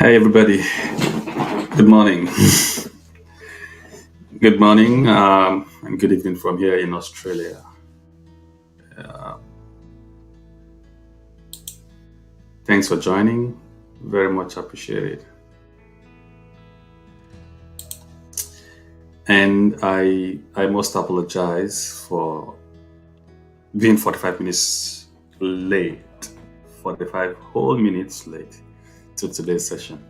Hey everybody, good morning. Good morning and good evening from here in Australia. Uh, Thanks for joining. Very much appreciated. And I must apologize for being 45 minutes late, 45 whole minutes late to today's session.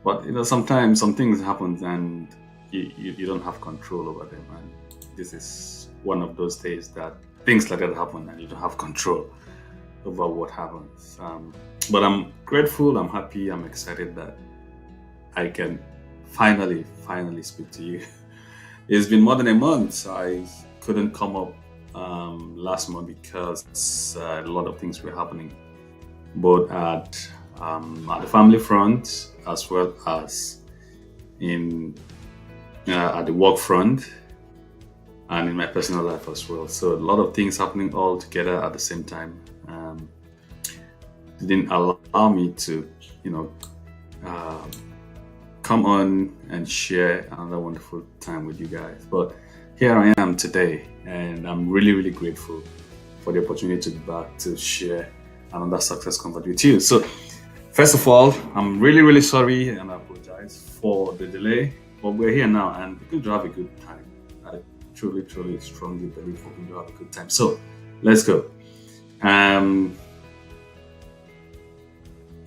But sometimes some things happen and you don't have control over them. And this is one of those days that things like that happen and you don't have control over what happens. But I'm grateful, I'm happy, I'm excited that I can finally speak to you. It's been more than a month. I couldn't come up last month because a lot of things were happening, both at the family front as well as in at the work front and in my personal life as well. So a lot of things happening all together at the same time. Didn't allow me to, uh, come on and share another wonderful time with you guys. But here I am today, and I'm really grateful for the opportunity to be back to share another success convert with you. So, first of all, I'm really sorry and I apologize for the delay, but we're here now and we're going to have a good time. I truly strongly believe we're going to have a good time. So, let's go.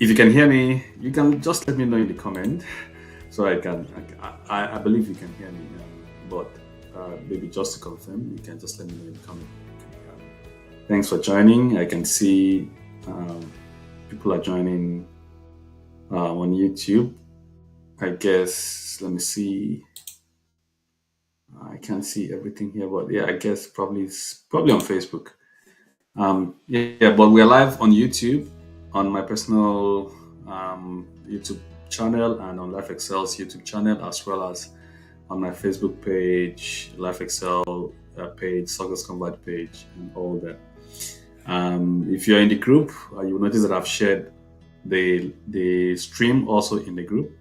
If you can hear me, you can just let me know in the comment, so I believe you can hear me. But maybe just to confirm, you can just let me know in the comment. Thanks for joining. I can see people are joining on YouTube. I guess let me see. I can't see everything here, but yeah, I guess probably on Facebook. But we're live on YouTube, on my personal YouTube channel and on Life Excel's YouTube channel, as well as on my Facebook page, Life Excel page, SuccessConverge page, and all that. If you're in the group, you'll notice that I've shared the stream also in the group,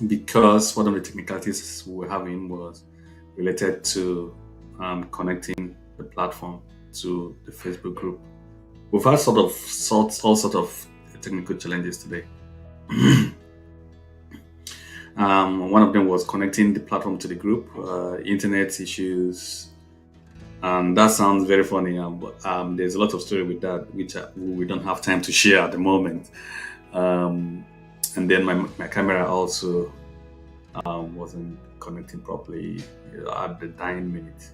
because one of the technicalities we were having was related to connecting the platform to the Facebook group. We've had all sort of technical challenges today. One of them was connecting the platform to the group, internet issues, and that sounds very funny. But there's a lot of story with that, which we don't have time to share at the moment. And then my camera also wasn't connecting properly at the dying minute.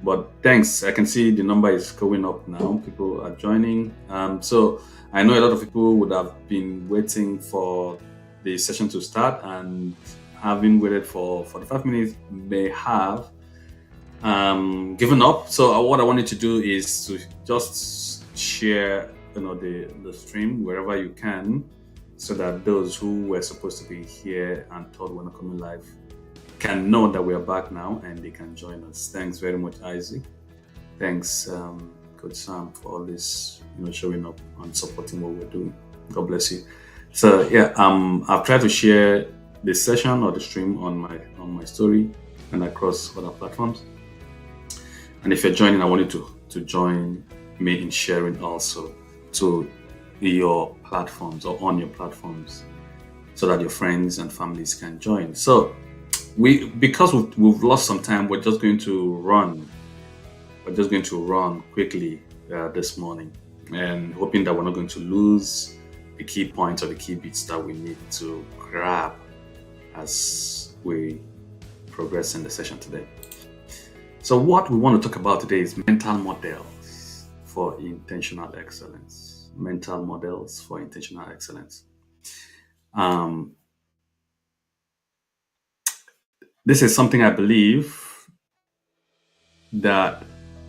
But thanks, I can see the number is going up now. People are joining. So I know a lot of people would have been waiting for the session to start, and having waited for 45 minutes may have given up. So what I wanted to do is to just share the stream wherever you can, so that those who were supposed to be here and thought we're not coming live can know that we are back now and they can join us. Thanks very much, Isaac. Thanks, Coach Sam, for all this, showing up and supporting what we're doing. God bless you. So yeah, I've tried to share this session or the stream on my story and across other platforms. And if you're joining, I want you to join me in sharing also to your platforms or on your platforms, so that your friends and families can join. So because we've lost some time, we're just going to run quickly this morning, and hoping that we're not going to lose the key points or the key bits that we need to grab as we progress in the session today. So what we want to talk about today is mental models for intentional excellence. Mental models for intentional excellence. This is something I believe that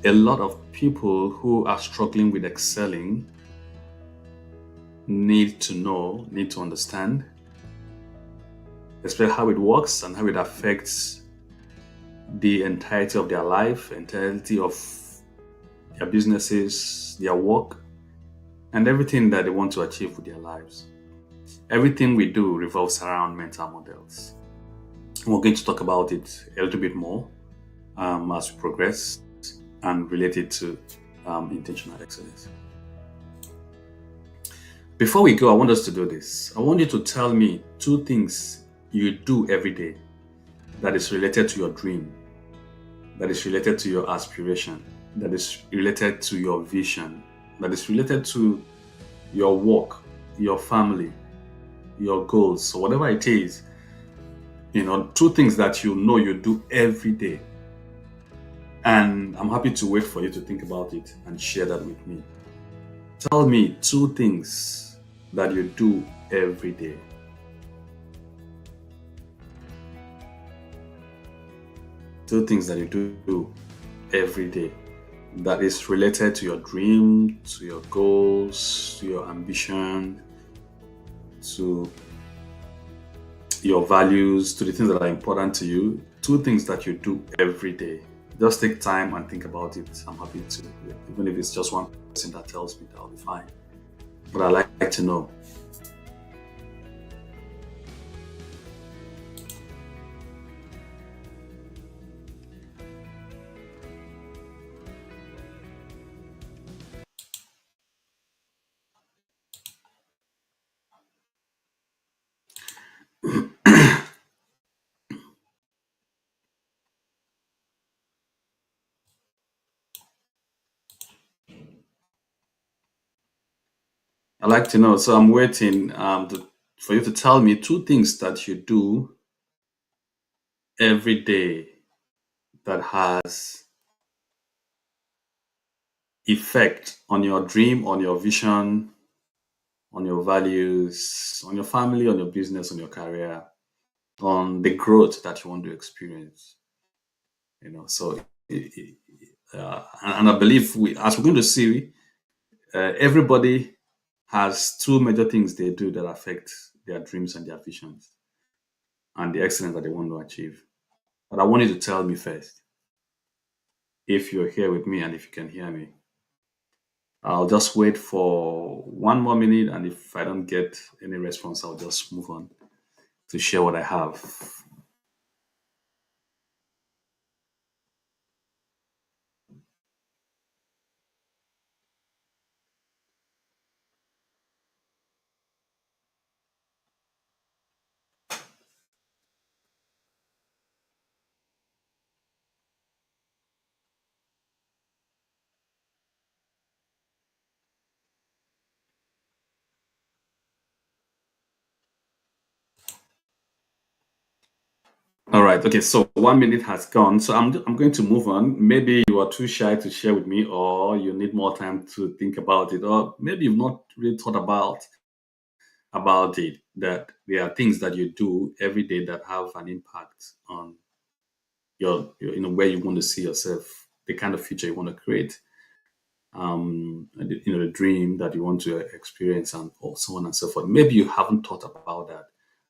a lot of people who are struggling with excelling need to know, need to understand, especially how it works and how it affects the entirety of their life, entirety of their businesses, their work, and everything that they want to achieve with their lives. Everything we do revolves around mental models. We're going to talk about it a little bit more as we progress and relate it to intentional excellence. Before we go, I want us to do this. I want you to tell me two things you do every day that is related to your dream, that is related to your aspiration, that is related to your vision, that is related to your work, your family, your goals, so whatever it is, two things that you know you do every day. And I'm happy to wait for you to think about it and share that with me. Tell me two things that you do every day. Two things that you do every day that is related to your dream, to your goals, to your ambition, to your values, to the things that are important to you. Two things that you do every day. Just take time and think about it. I'm happy to, even if it's just one person that tells me, that'll be fine. But I like to know. I like to know. So I'm waiting for you to tell me two things that you do every day that has effect on your dream, on your vision, on your values, on your family, on your business, on your career, on the growth that you want to experience. So and I believe as we're going to see, everybody has two major things they do that affect their dreams and their visions and the excellence that they want to achieve. But I want you to tell me first if you're here with me and if you can hear me. I'll just wait for 1 more minute, and if I don't get any response, I'll just move on to share what I have. All right. Okay. So 1 minute has gone. So I'm going to move on. Maybe you are too shy to share with me, or you need more time to think about it, or maybe you've not really thought about it. That there are things that you do every day that have an impact on where you want to see yourself, the kind of future you want to create, and the dream that you want to experience, and so on and so forth. Maybe you haven't thought about that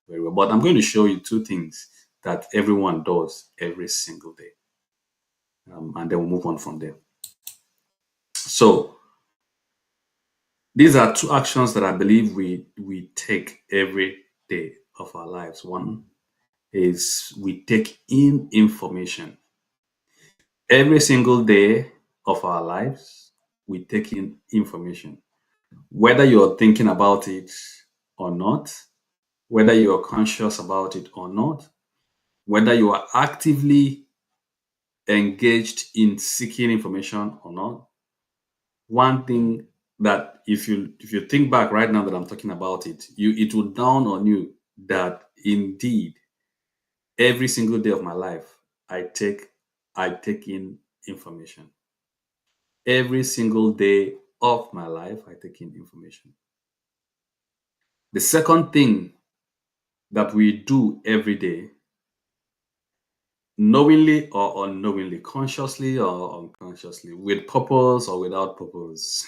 very well, but I'm going to show you two things that everyone does every single day, and then we'll move on from there. So these are two actions that I believe we take every day of our lives. One is we take in information every single day of our lives. We take in information, whether you're thinking about it or not, whether you're conscious about it or not, whether you are actively engaged in seeking information or not. One thing that if you think back right now that I'm talking about it, it will dawn on you that indeed every single day of my life I take in information. Every single day of my life I take in information. The second thing that we do every day, knowingly or unknowingly, consciously or unconsciously, with purpose or without purpose,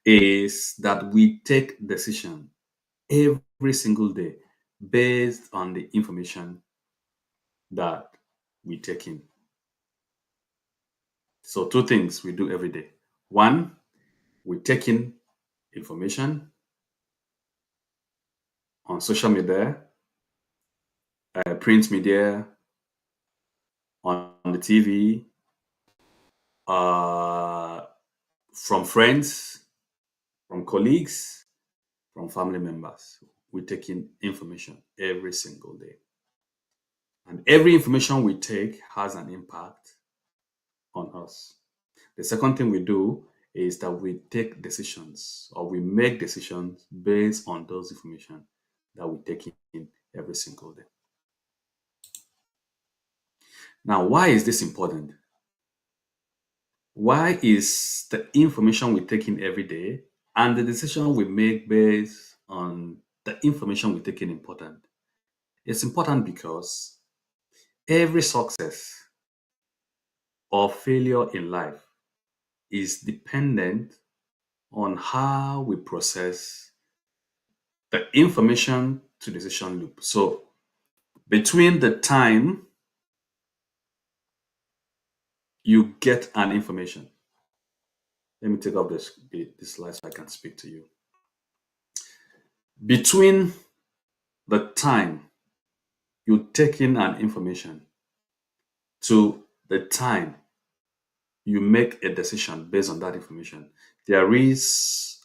is that we take decision every single day based on the information that we take in. So two things we do every day. One, we take in information. on social media, print media, on the TV, uh, from friends, from colleagues, from family members. We take in information every single day. And every information we take has an impact on us. The second thing we do is that we take decisions or we make decisions based on those information that we take in every single day. Now, why is this important? Why is the information we take in every day and the decision we make based on the information we take in important? It's important because every success or failure in life is dependent on how we process the information to decision loop. So between the time you get an information, let me take off this slide so I can speak to you. Between the time you take in an information to the time you make a decision based on that information, there is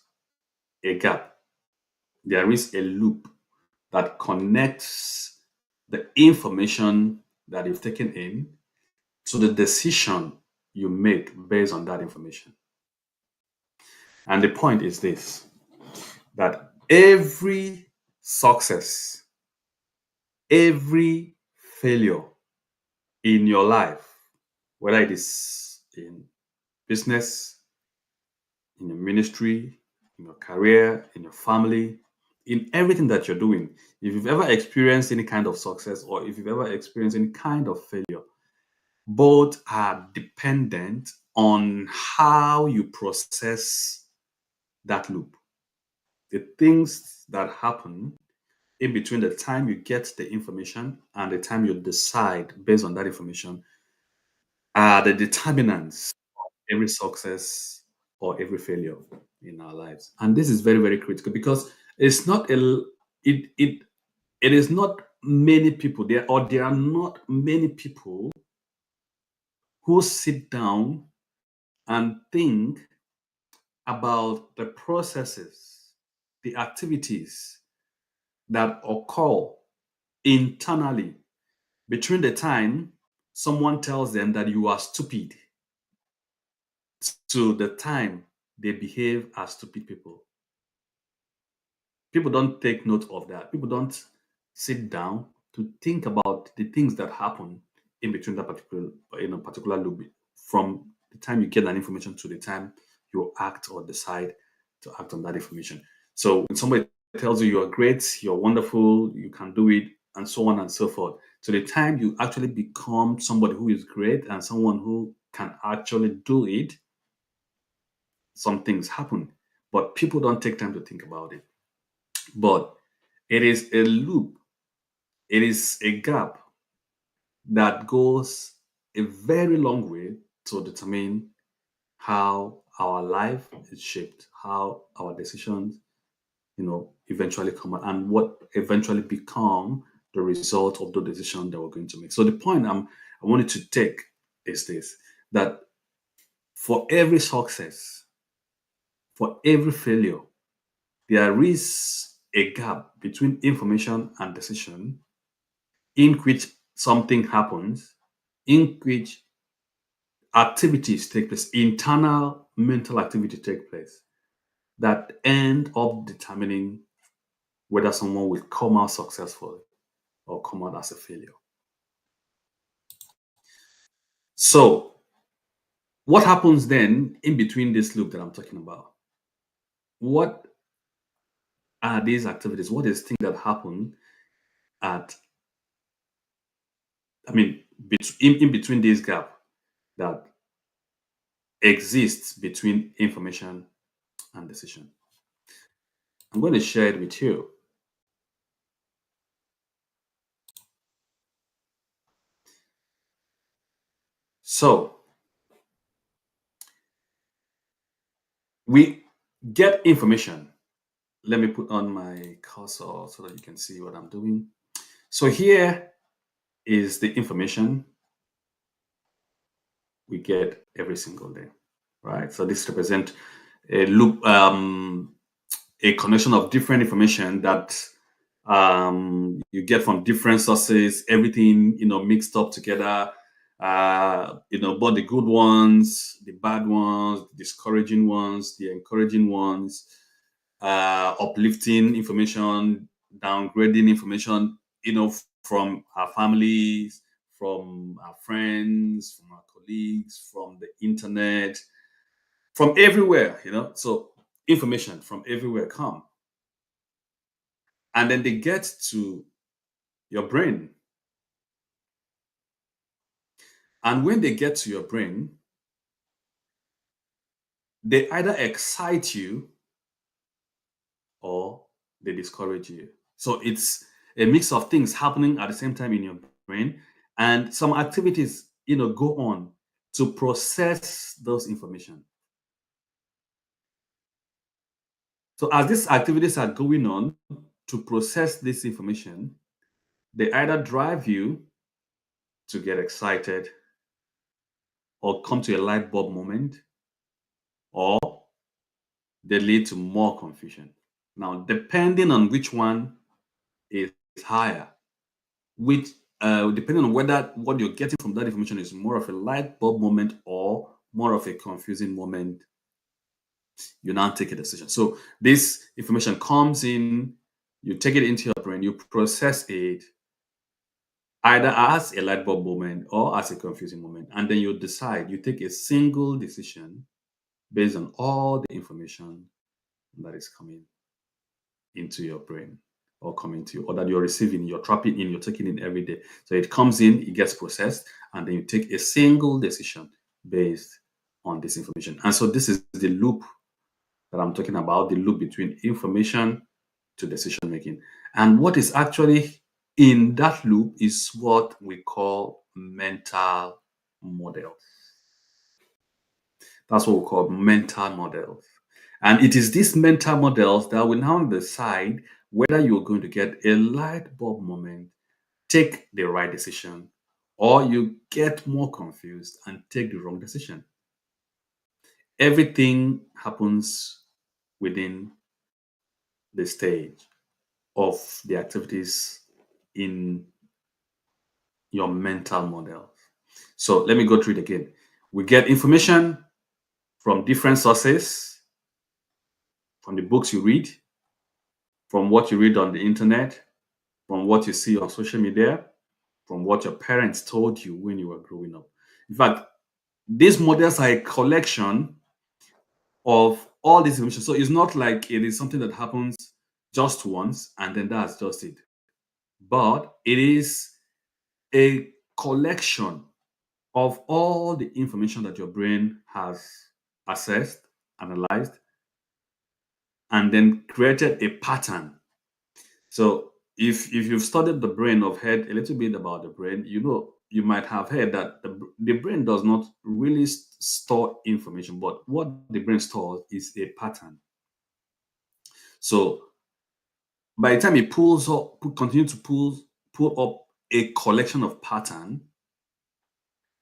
a gap. There is a loop that connects the information that you've taken in to the decision you make based on that information. And the point is this, that every success, every failure in your life, whether it is in business, in your ministry, in your career, in your family, in everything that you're doing, if you've ever experienced any kind of success or if you've ever experienced any kind of failure, both are dependent on how you process that loop. The things that happen in between the time you get the information and the time you decide based on that information are the determinants of every success or every failure in our lives. And this is very, very critical because it's not a it it it is not many people there are not many people who sit down and think about the processes, the activities that occur internally between the time someone tells them that you are stupid to the time they behave as stupid people. People don't take note of that. People don't sit down to think about the things that happen in between that particular loop from the time you get that information to the time you act or decide to act on that information. So when somebody tells you you're great, you're wonderful, you can do it, and so on and so forth, to the time you actually become somebody who is great and someone who can actually do it, some things happen. But people don't take time to think about it. But it is a loop, it is a gap that goes a very long way to determine how our life is shaped, how our decisions, eventually come out, and what eventually become the result of the decision that we're going to make. So the point I wanted to take is this: that for every success, for every failure, there is a gap between information and decision in which something happens, in which activities take place, internal mental activity take place that end up determining whether someone will come out successful or come out as a failure. So, what happens then in between this loop that I'm talking about? What are these activities? What is things that happen at, in between this gap that exists between information and decision? I'm going to share it with you. So, we get information Let me put on my cursor so that you can see what I'm doing. So here is the information we get every single day, right? So this represents a loop, a connection of different information that you get from different sources, everything mixed up together. But the good ones, the bad ones, the discouraging ones, the encouraging ones, uplifting information, downgrading information, from our families, from our friends, from our colleagues, from the internet, from everywhere. So information from everywhere come, and then they get to your brain. And when they get to your brain, they either excite you or they discourage you. So it's a mix of things happening at the same time in your brain, and some activities, go on to process those information. So as these activities are going on to process this information, they either drive you to get excited or come to a light bulb moment, or they lead to more confusion. Now, depending on which one is higher, which depending on whether what you're getting from that information is more of a light bulb moment or more of a confusing moment, you now take a decision. So this information comes in, you take it into your brain, you process it either as a light bulb moment or as a confusing moment, and then you decide. You take a single decision based on all the information that is coming into your brain or coming to you, or that you're receiving, you're trapping in, you're taking in every day. So it comes in, it gets processed, and then you take a single decision based on this information. And so this is the loop that I'm talking about, the loop between information to decision making. And what is actually in that loop is what we call mental model. That's what we call mental models. And it is these mental models that will now decide whether you're going to get a light bulb moment, take the right decision, or you get more confused and take the wrong decision. Everything happens within the stage of the activities in your mental model. So let me go through it again. We get information from different sources, from the books you read, from what you read on the internet, from what you see on social media, from what your parents told you when you were growing up. In fact, these models are a collection of all this information. So it's not like it is something that happens just once and then that's just it. But it is a collection of all the information that your brain has assessed, analyzed, and then created a pattern. So if you've studied the brain or heard a little bit about the brain, you might have heard that the brain does not really store information, but what the brain stores is a pattern. So by the time it pulls up, continue to pull up a collection of pattern,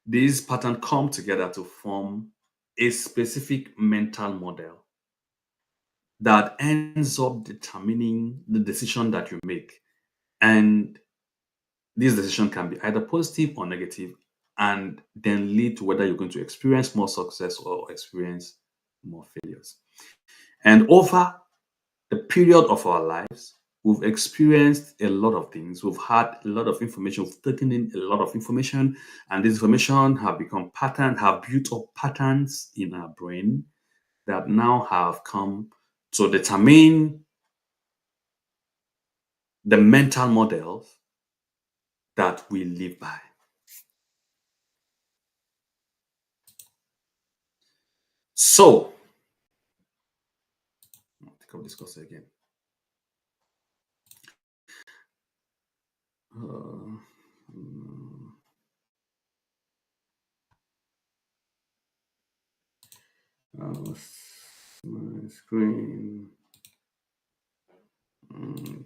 these patterns come together to form a specific mental model that ends up determining the decision that you make. And this decision can be either positive or negative, and then lead to whether you're going to experience more success or experience more failures. And over the period of our lives, we've experienced a lot of things. We've had a lot of information. We've taken in a lot of information, and this information have become pattern, have built up patterns in our brain that now have come to determine the mental models that we live by. So, I'll take up this course again. Uh, mm, my screen. Mm,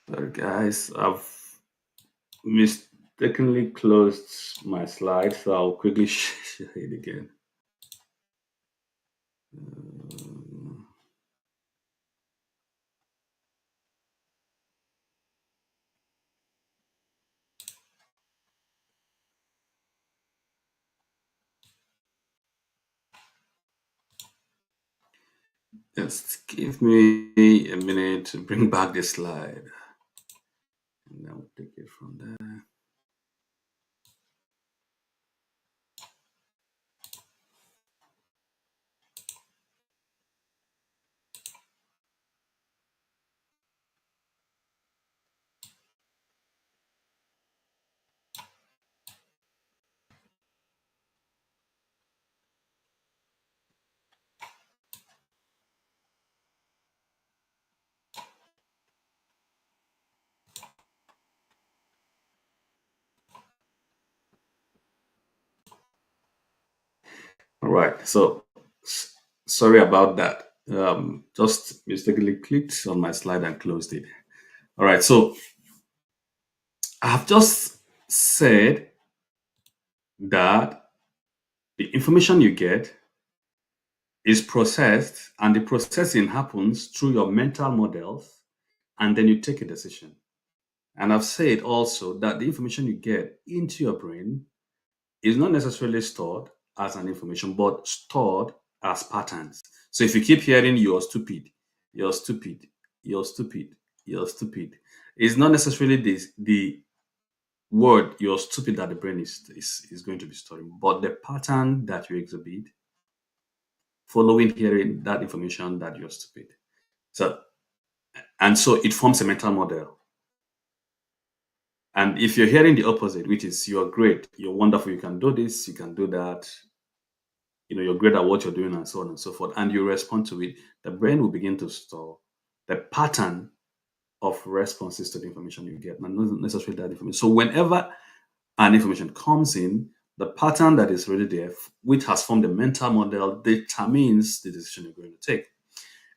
Sorry, guys. I've mistakenly closed my slide, so I'll quickly share it again. Just give me a minute to bring back the slide, and then we'll take it from there. All right. So, sorry about that. Just mistakenly clicked on my slide and closed it. All right. So, I've just said that the information you get is processed, and the processing happens through your mental models, and then you take a decision. And I've said also that the information you get into your brain is not necessarily stored as an information, but stored as patterns. So if you keep hearing you're stupid, you're stupid, you're stupid, you're stupid, it's not necessarily the word you're stupid that the brain is going to be storing, but the pattern that you exhibit following hearing that information that you're stupid. So and so it forms a mental model. And if you're hearing the opposite, which is you're great, you're wonderful, you can do this, you can do that, you're great at what you're doing, and so on and so forth, and you respond to it, the brain will begin to store the pattern of responses to the information you get, and not necessarily that information. So whenever an information comes in, the pattern that is already there, which has formed a mental model, determines the decision you're going to take.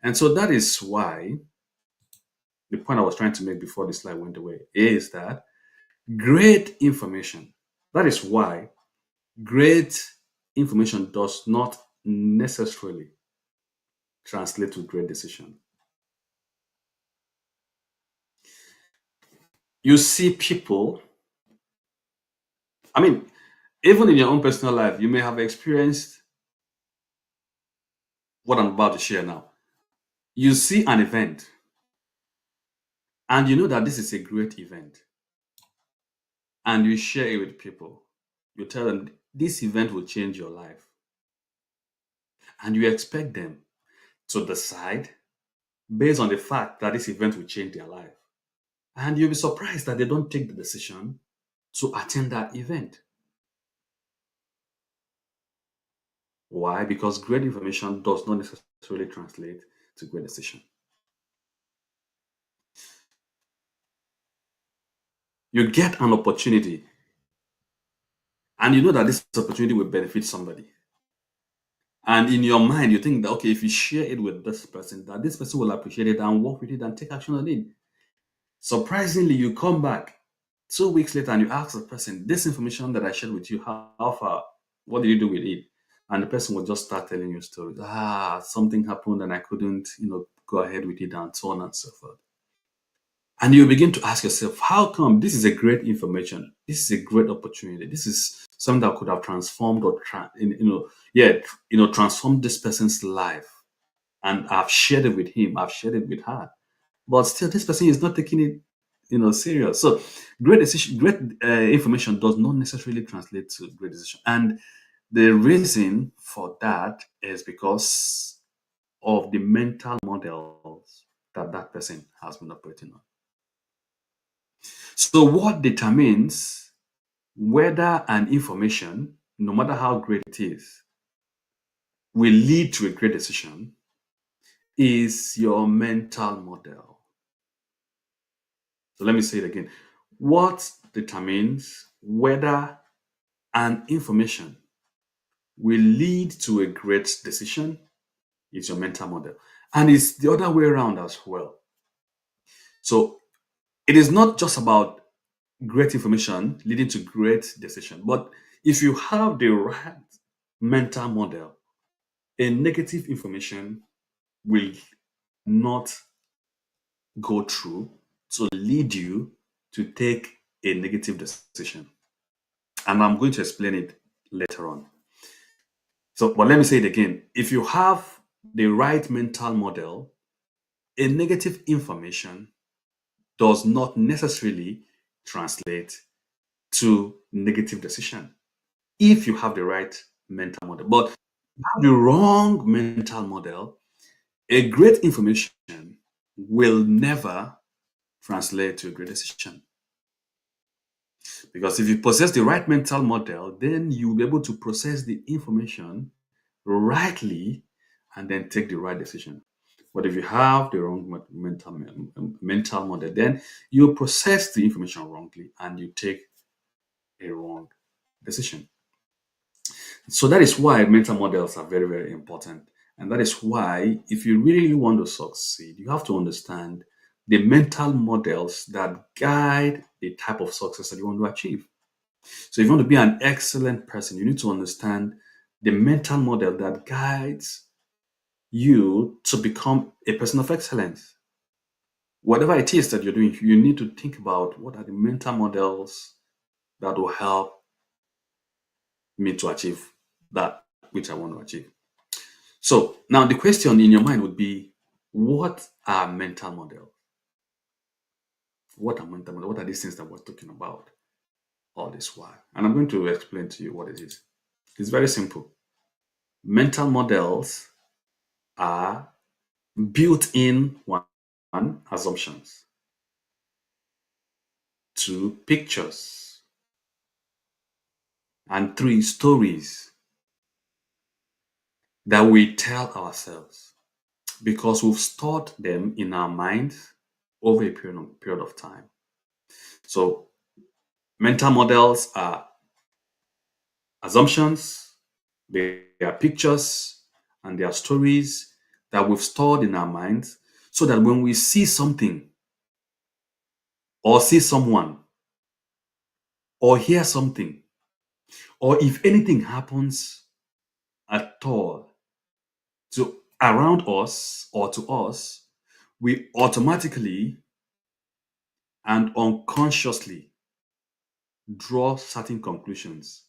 And so that is why the point I was trying to make before the slide went away is that great information, that is why great information does not necessarily translate to great decision. You see people, I mean, even in your own personal life, you may have experienced what I'm about to share now. You see an event and you know that this is a great event, and you share it with people. You tell them this event will change your life, and you expect them to decide based on the fact that this event will change their life. And you'll be surprised that they don't take the decision to attend that event. Why? Because great information does not necessarily translate to great decision. You get an opportunity and you know that this opportunity will benefit somebody. And in your mind, you think that, okay, if you share it with this person, that this person will appreciate it and work with it and take action on it. Surprisingly, you come back 2 weeks later and you ask the person, this information that I shared with you, how far, what did you do with it? And the person will just start telling you stories. Something happened and I couldn't, go ahead with it and so on and so forth. And you begin to ask yourself, how come this is a great information? This is a great opportunity. This is something that could have transformed or, transformed this person's life. And I've shared it with him. I've shared it with her. But still, this person is not taking it, serious. So, great information does not necessarily translate to great decision. And the reason for that is because of the mental models that that person has been operating on. So, what determines whether an information, no matter how great it is, will lead to a great decision is your mental model. So let me say it again. What determines whether an information will lead to a great decision is your mental model. And it's the other way around as well. So it is not just about great information leading to great decision, but if you have the right mental model, a negative information will not go through to lead you to take a negative decision. And I'm going to explain it later on. So, but let me say it again. If you have the right mental model, a negative information does not necessarily translate to negative decision if you have the right mental model. But if you have the wrong mental model, a great information will never translate to a great decision. Because if you possess the right mental model, then you'll be able to process the information rightly and then take the right decision. But if you have the wrong mental model, then you process the information wrongly and you take a wrong decision. So that is why mental models are very, very important. And that is why, if you really want to succeed, you have to understand the mental models that guide the type of success that you want to achieve. So, if you want to be an excellent person, you need to understand the mental model that guides you to become a person of excellence. Whatever it is that you're doing, you need to think about what are the mental models that will help me to achieve that which I want to achieve. So now the question in your mind would be, what are mental models? What are mental models? What are these things that we're talking about all this while? And I'm going to explain to you what it is. It's very simple. Mental models are built-in one assumptions, two pictures, and three stories that we tell ourselves because we've stored them in our minds over a period of time. So mental models are assumptions, they are pictures, and they are stories that we've stored in our minds so that when we see something or see someone or hear something or if anything happens at all to around us or to us, we automatically and unconsciously draw certain conclusions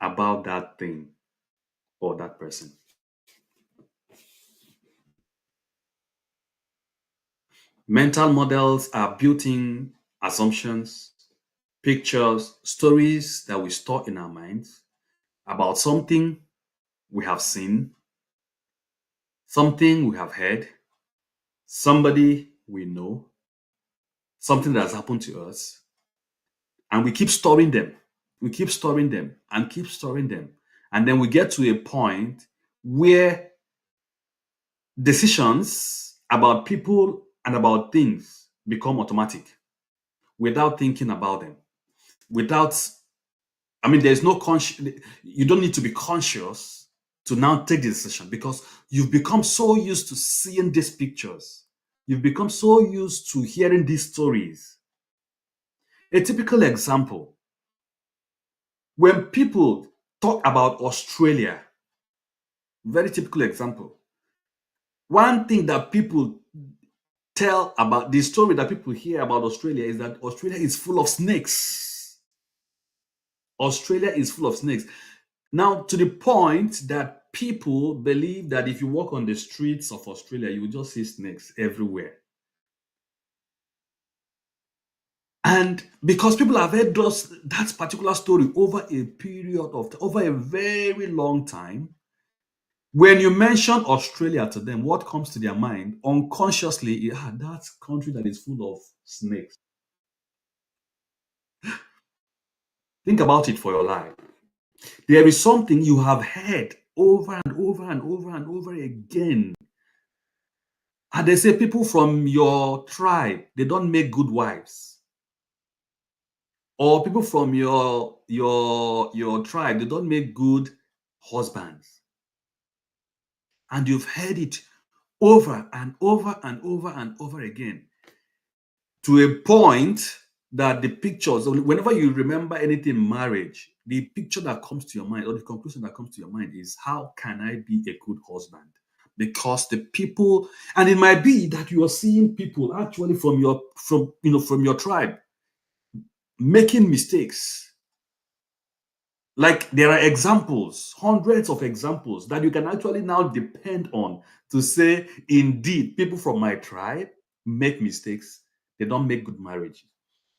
about that thing or that person. Mental models are built-in assumptions, pictures, stories that we store in our minds about something we have seen, something we have heard, somebody we know, something that has happened to us, and we keep storing them. We keep storing them and keep storing them. And then we get to a point where decisions about people and about things become automatic without thinking about them. Without, I mean, there's no conscious, you don't need to be conscious to now take the decision because you've become so used to seeing these pictures. You've become so used to hearing these stories. A typical example, when people talk about Australia, very typical example. One thing that people tell about the story that people hear about Australia is that Australia is full of snakes. Australia is full of snakes. Now, to the point that people believe that if you walk on the streets of Australia, you will just see snakes everywhere. And because people have heard that particular story over a period of over a very long time, when you mention Australia to them, what comes to their mind unconsciously, yeah, that country that is full of snakes. Think about it for your life. There is something you have heard over and over and over and over again. And they say people from your tribe, they don't make good wives. or people from your tribe, they don't make good husbands. And you've heard it over and over and over and over again, to a point that the pictures, whenever you remember anything marriage, the picture that comes to your mind or the conclusion that comes to your mind is, how can I be a good husband? Because the people, and it might be that you are seeing people actually from your tribe making mistakes. Like, there are examples, hundreds of examples that you can actually now depend on to say, indeed, people from my tribe make mistakes. They don't make good marriages.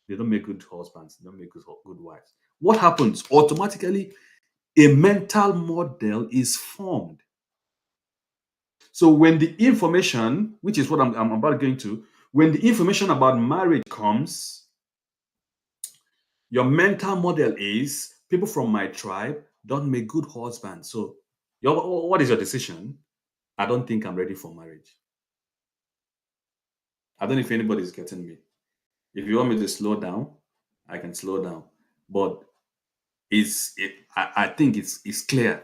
They don't make good husbands. They don't make good wives. What happens? Automatically, a mental model is formed. So when the information, which is what I'm about going to, when the information about marriage comes, your mental model is, people from my tribe don't make good husbands. So what is your decision? I don't think I'm ready for marriage. I don't know if anybody is getting me. If you want me to slow down, I can slow down. But I think it's clear.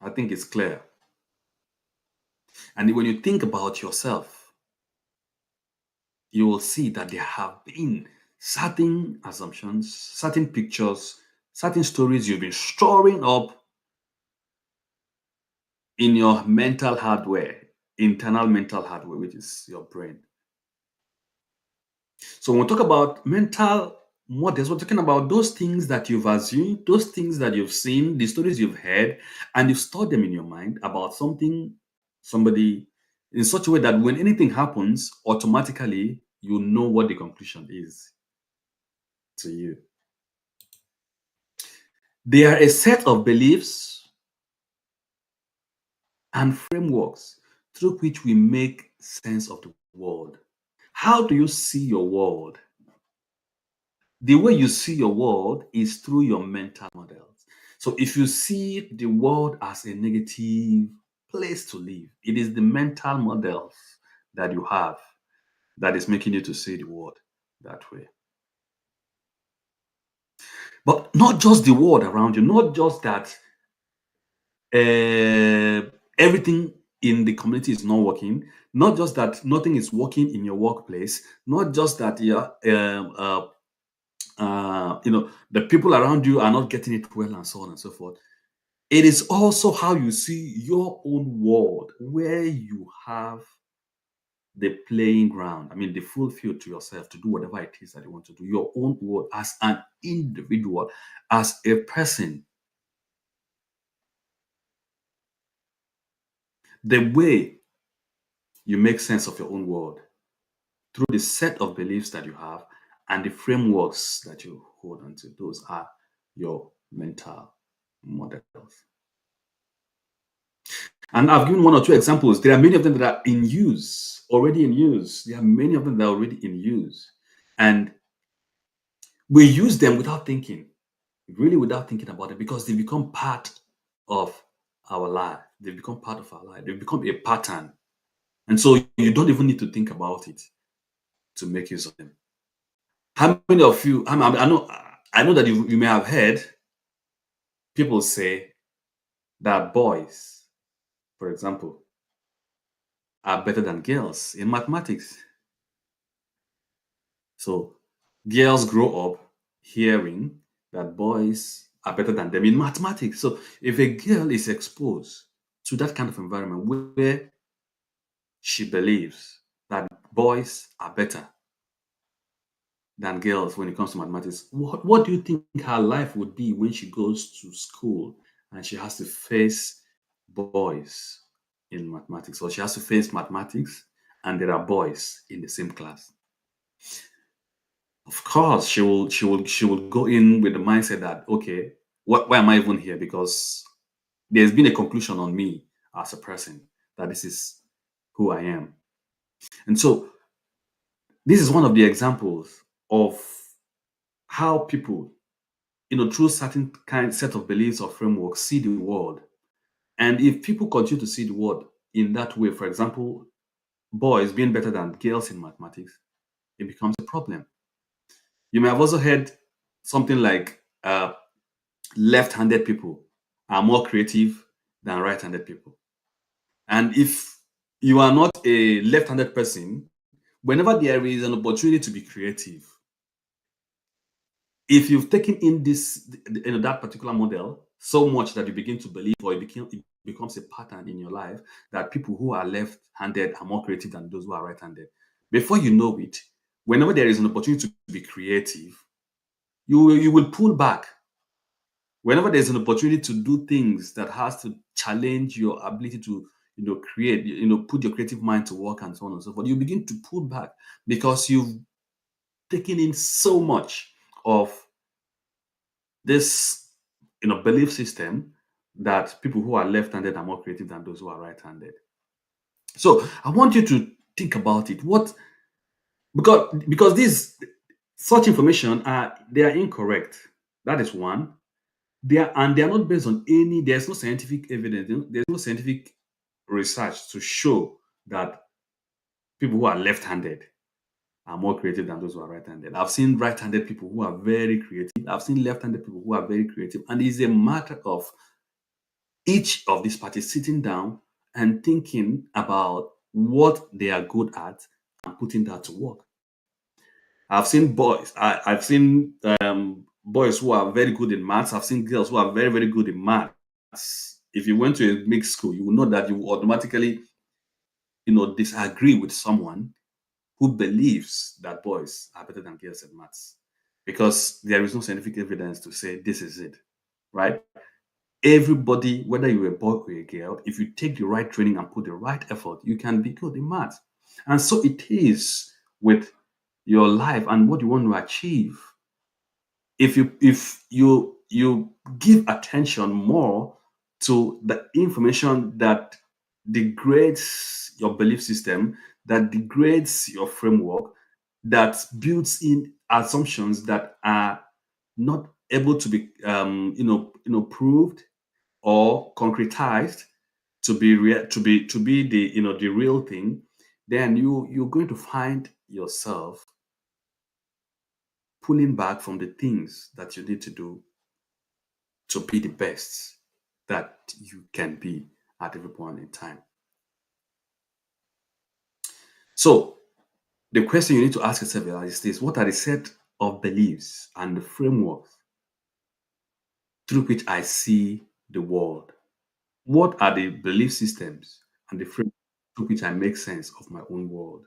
I think it's clear. And when you think about yourself, you will see that there have been certain assumptions, certain pictures, certain stories you've been storing up in your mental hardware, internal mental hardware, which is your brain. So when we talk about mental models, we're talking about those things that you've assumed, those things that you've seen, the stories you've heard, and you've stored them in your mind about something, somebody, in such a way that when anything happens, automatically you know what the conclusion is to you. They are a set of beliefs and frameworks through which we make sense of the world. How do you see your world? The way you see your world is through your mental models. So if you see the world as a negative place to live, it is the mental models that you have that is making you to see the world that way. But not just the world around you, not just that everything in the community is not working, not just that nothing is working in your workplace, not just that the people around you are not getting it well, and so on and so forth. It is also how you see your own world, where you have the playing ground. I mean, the full field to yourself to do whatever it is that you want to do. Your own world as an individual, as a person. The way you make sense of your own world through the set of beliefs that you have and the frameworks that you hold on to. Those are your mental models. And I've given one or two examples. There are many of them that are in use, already in use. There are many of them that are already in use. And we use them without thinking, really without thinking about it, because they become part of our life. They become part of our life. They become a pattern. And so you don't even need to think about it to make use of them. How many of you, I know that you may have heard people say that boys, for example, are better than girls in mathematics. So girls grow up hearing that boys are better than them in mathematics. So if a girl is exposed to that kind of environment where she believes that boys are better than girls when it comes to mathematics, what do you think her life would be when she goes to school and she has to face boys in mathematics, or she has to face mathematics and there are boys in the same class? Of course, she will go in with the mindset that, okay, why am I even here? Because there's been a conclusion on me as a person that this is who I am. And so this is one of the examples of how people, through certain kind set of beliefs or frameworks, see the world. And if people continue to see the world in that way, for example, boys being better than girls in mathematics, it becomes a problem. You may have also heard something like left-handed people are more creative than right-handed people. And if you are not a left-handed person, whenever there is an opportunity to be creative, if you've taken in that particular model so much that you begin to believe, or it becomes a pattern in your life, that people who are left-handed are more creative than those who are right-handed. Before you know it, whenever there is an opportunity to be creative, you will pull back. Whenever there's an opportunity to do things that has to challenge your ability to create, put your creative mind to work and so on and so forth, you begin to pull back because you've taken in so much of this belief system that people who are left-handed are more creative than those who are right-handed. So I want you to think about it. What because these such information they are incorrect. That is one. They are not based on any. There's no scientific evidence. There's no scientific research to show that people who are left-handed are more creative than those who are right-handed. I've seen right-handed people who are very creative. I've seen left-handed people who are very creative, and it's a matter of each of these parties sitting down and thinking about what they are good at and putting that to work. I've seen I've seen boys who are very good in maths. I've seen girls who are very, very good in maths. If you went to a mixed school, you will know that you will automatically, disagree with someone who believes that boys are better than girls in maths because there is no scientific evidence to say this is it, right? Everybody, whether you're a boy or a girl, if you take the right training and put the right effort, you can be good in maths. And so it is with your life and what you want to achieve. If you give attention more to the information that degrades your belief system, that degrades your framework, that builds in assumptions that are not able to be proved or concretized to be to be the the real thing, then you're going to find yourself pulling back from the things that you need to do to be the best that you can be at every point in time. So the question you need to ask yourself is this: what are the set of beliefs and the frameworks through which I see the world? What are the belief systems and the frameworks through which I make sense of my own world?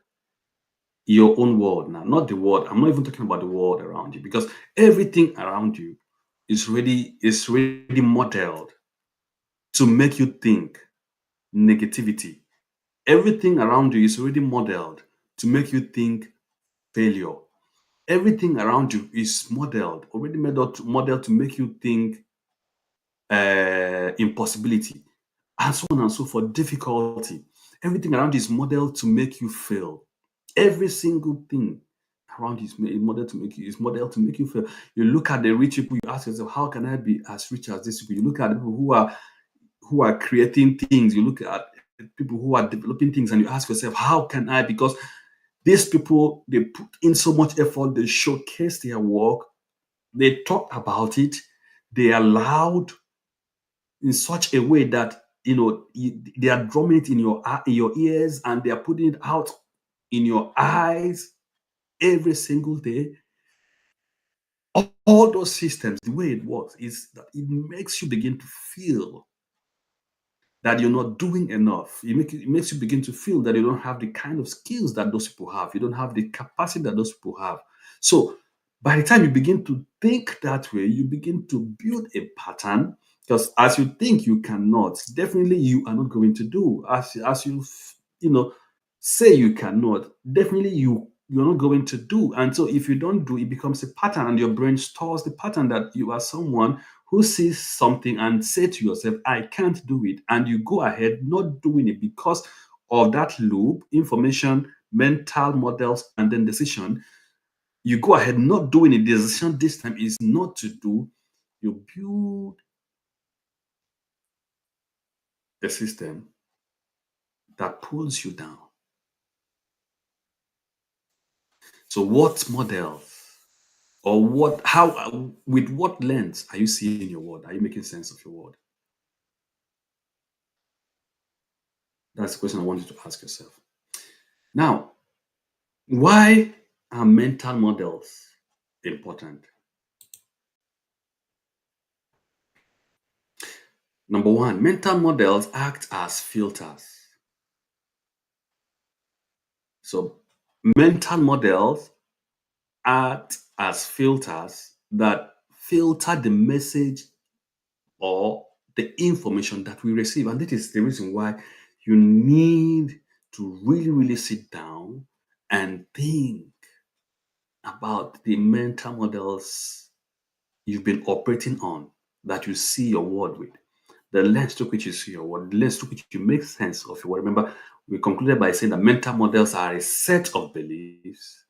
Your own world now, not the world. I'm not even talking about the world around you because everything around you is really modeled to make you think negativity. Everything around you is already modeled to make you think failure. Everything around you is already modeled to make you think impossibility, and so on and so forth, difficulty. Everything around you is modeled to make you fail. Every single thing around you is modeled to make you fail. You look at the rich people, you ask yourself, how can I be as rich as these people? You look at the people who are creating things, you look at people who are developing things, and you ask yourself, how can I? Because these people, they put in so much effort, they showcase their work, they talk about it, they are loud in such a way that they are drumming it in your ears, and they are putting it out in your eyes every single day. All those systems, the way it works is that it makes you begin to feel that you're not doing enough. It makes you begin to feel that you don't have the kind of skills that those people have. You don't have the capacity that those people have. So by the time you begin to think that way, you begin to build a pattern, because as you think you cannot, definitely you are not going to do. As you say you cannot, definitely you're not going to do. And so if you don't do, it becomes a pattern, and your brain stores the pattern that you are someone who sees something and say to yourself, I can't do it. And you go ahead not doing it because of that loop, information, mental models, and then decision. You go ahead not doing it. The decision this time is not to do. You build a system that pulls you down. So, what models or what, how, with what lens are you seeing your world? Are you making sense of your world? That's the question I want you to ask yourself. Now, why are mental models important? Number one, mental models act as filters. So, mental models act as filters that filter the message or the information that we receive. And that is the reason why you need to really, really sit down and think about the mental models you've been operating on that you see your world with. The lens through which you see your world, the lens through which you make sense of your world. Remember, we concluded by saying that mental models are a set of beliefs,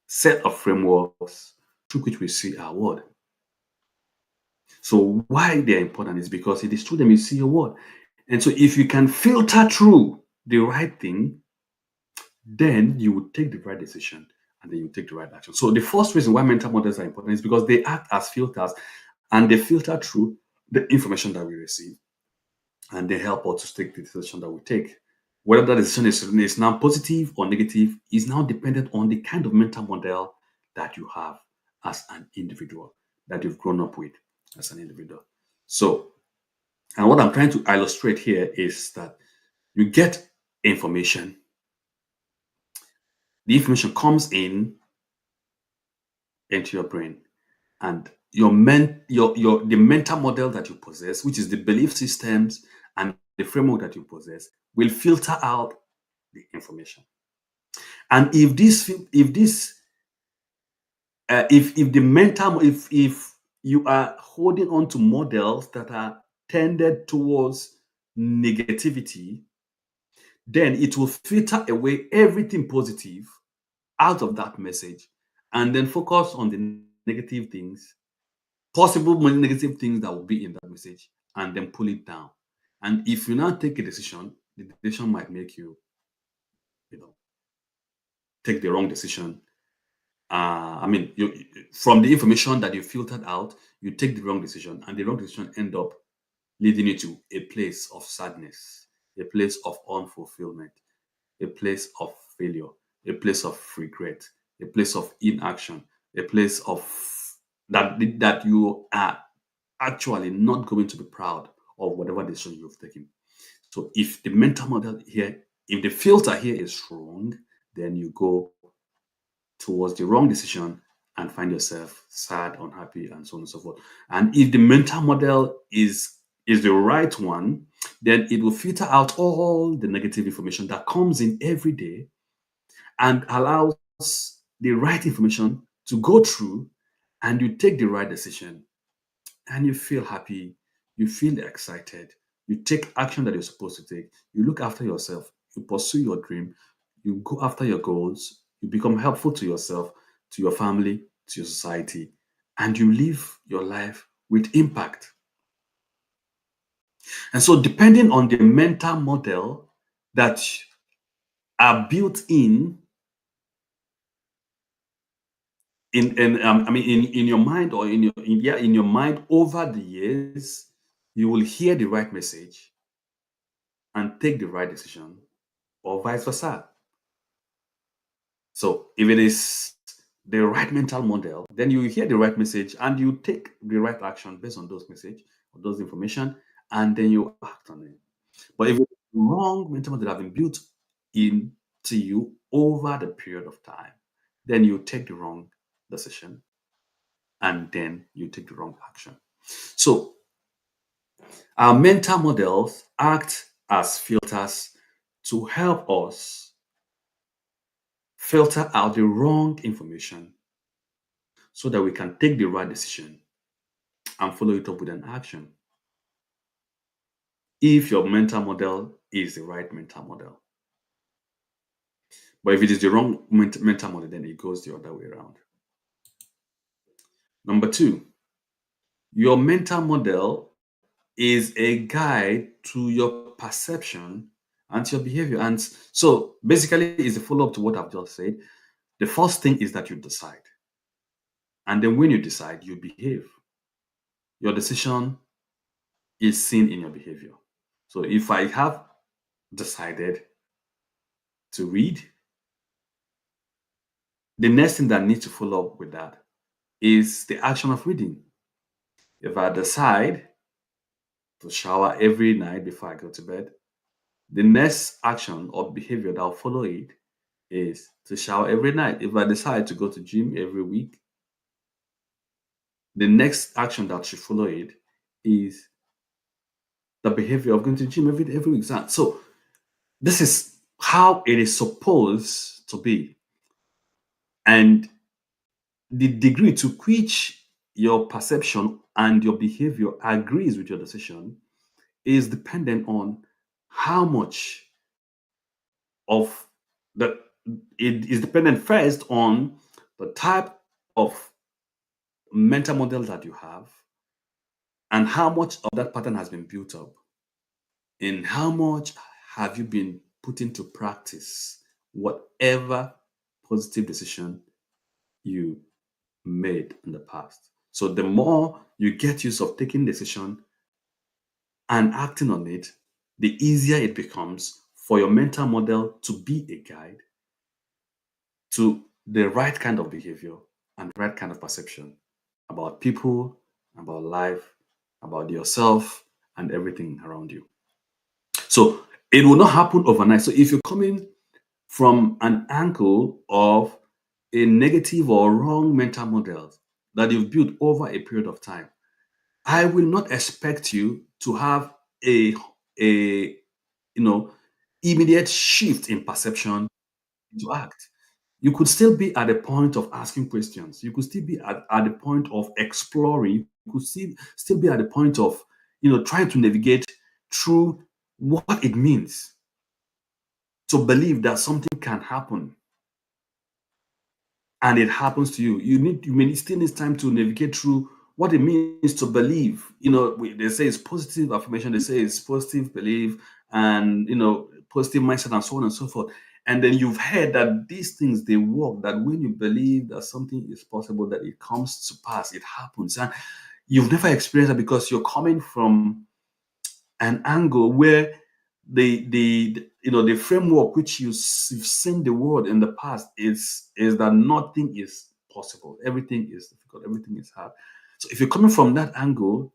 set of frameworks through which we see our world. So why they're important is because it is through them you see your world. And so if you can filter through the right thing, then you will take the right decision and then you take the right action. So the first reason why mental models are important is because they act as filters and they filter through the information that we receive and they help us to take the decision that we take. Whether that decision is now positive or negative is now dependent on the kind of mental model that you have as an individual, that you've grown up with as an individual. So, and what I'm trying to illustrate here is that you get information. The information comes in into your brain, and your the mental model that you possess, which is the belief systems and the framework that you possess, will filter out the information. And if the mental if you are holding on to models that are tended towards negativity, then it will filter away everything positive out of that message and then focus on the negative things, possible negative things that will be in that message, and then pull it down. And if you now take a decision, the decision might make you, you know, take the wrong decision. From the information that you filtered out, you take the wrong decision, and the wrong decision end up leading you to a place of sadness, a place of unfulfillment, a place of failure, a place of regret, a place of inaction, a place of that you are actually not going to be proud of whatever decision you've taken. So if the mental model here, if the filter here is wrong, then you go towards the wrong decision and find yourself sad, unhappy, and so on and so forth. And if the mental model is the right one, then it will filter out all the negative information that comes in every day and allows the right information to go through, and you take the right decision and you feel happy, you feel excited, you take action that you're supposed to take, you look after yourself, you pursue your dream, you go after your goals, you become helpful to yourself, to your family, to your society, and you live your life with impact. And so, depending on the mental model that are built in your mind or in your mind over the years, you will hear the right message and take the right decision, or vice versa. So if it is the right mental model, then you hear the right message and you take the right action based on those message or those information, and then you act on it. But if it's the wrong mental model that have been built into you over the period of time, then you take the wrong decision and then you take the wrong action. So our mental models act as filters to help us filter out the wrong information so that we can take the right decision and follow it up with an action. If your mental model is the right mental model. But if it is the wrong mental model, then it goes the other way around. Number two, your mental model is a guide to your perception and to your behavior. And so basically, it's a follow up to what I've just said. The first thing is that you decide. And then when you decide, you behave. Your decision is seen in your behavior. So if I have decided to read, the next thing that needs to follow up with that is the action of reading. If I decide to shower every night before I go to bed, the next action or behavior that will follow it is to shower every night. If I decide to go to gym every week, the next action that should follow it is the behavior of going to the gym every week. So this is how it is supposed to be. And the degree to which your perception and your behavior agrees with your decision is dependent on how much of the it is dependent first on the type of mental model that you have and how much of that pattern has been built up and how much have you been put into practice whatever positive decision you made in the past. So the more you get used of taking decision and acting on it, the easier it becomes for your mental model to be a guide to the right kind of behavior and right kind of perception about people, about life, about yourself, and everything around you. So it will not happen overnight. So if you're coming from an angle of a negative or wrong mental model that you've built over a period of time, I will not expect you to have a immediate shift in perception to act. You could still be at the point of asking questions. You could still be at the point of exploring. You could still be at the point of trying to navigate through what it means to believe that something can happen and it happens to you. You may still need time to navigate through what it means to believe. They say it's positive affirmation, they say it's positive belief, and positive mindset, and so on and so forth. And then you've heard that these things they work. That when you believe that something is possible, that it comes to pass, it happens, and you've never experienced that because you're coming from an angle where the framework which you've seen the world in the past is that nothing is possible, everything is difficult, everything is hard. So if you're coming from that angle,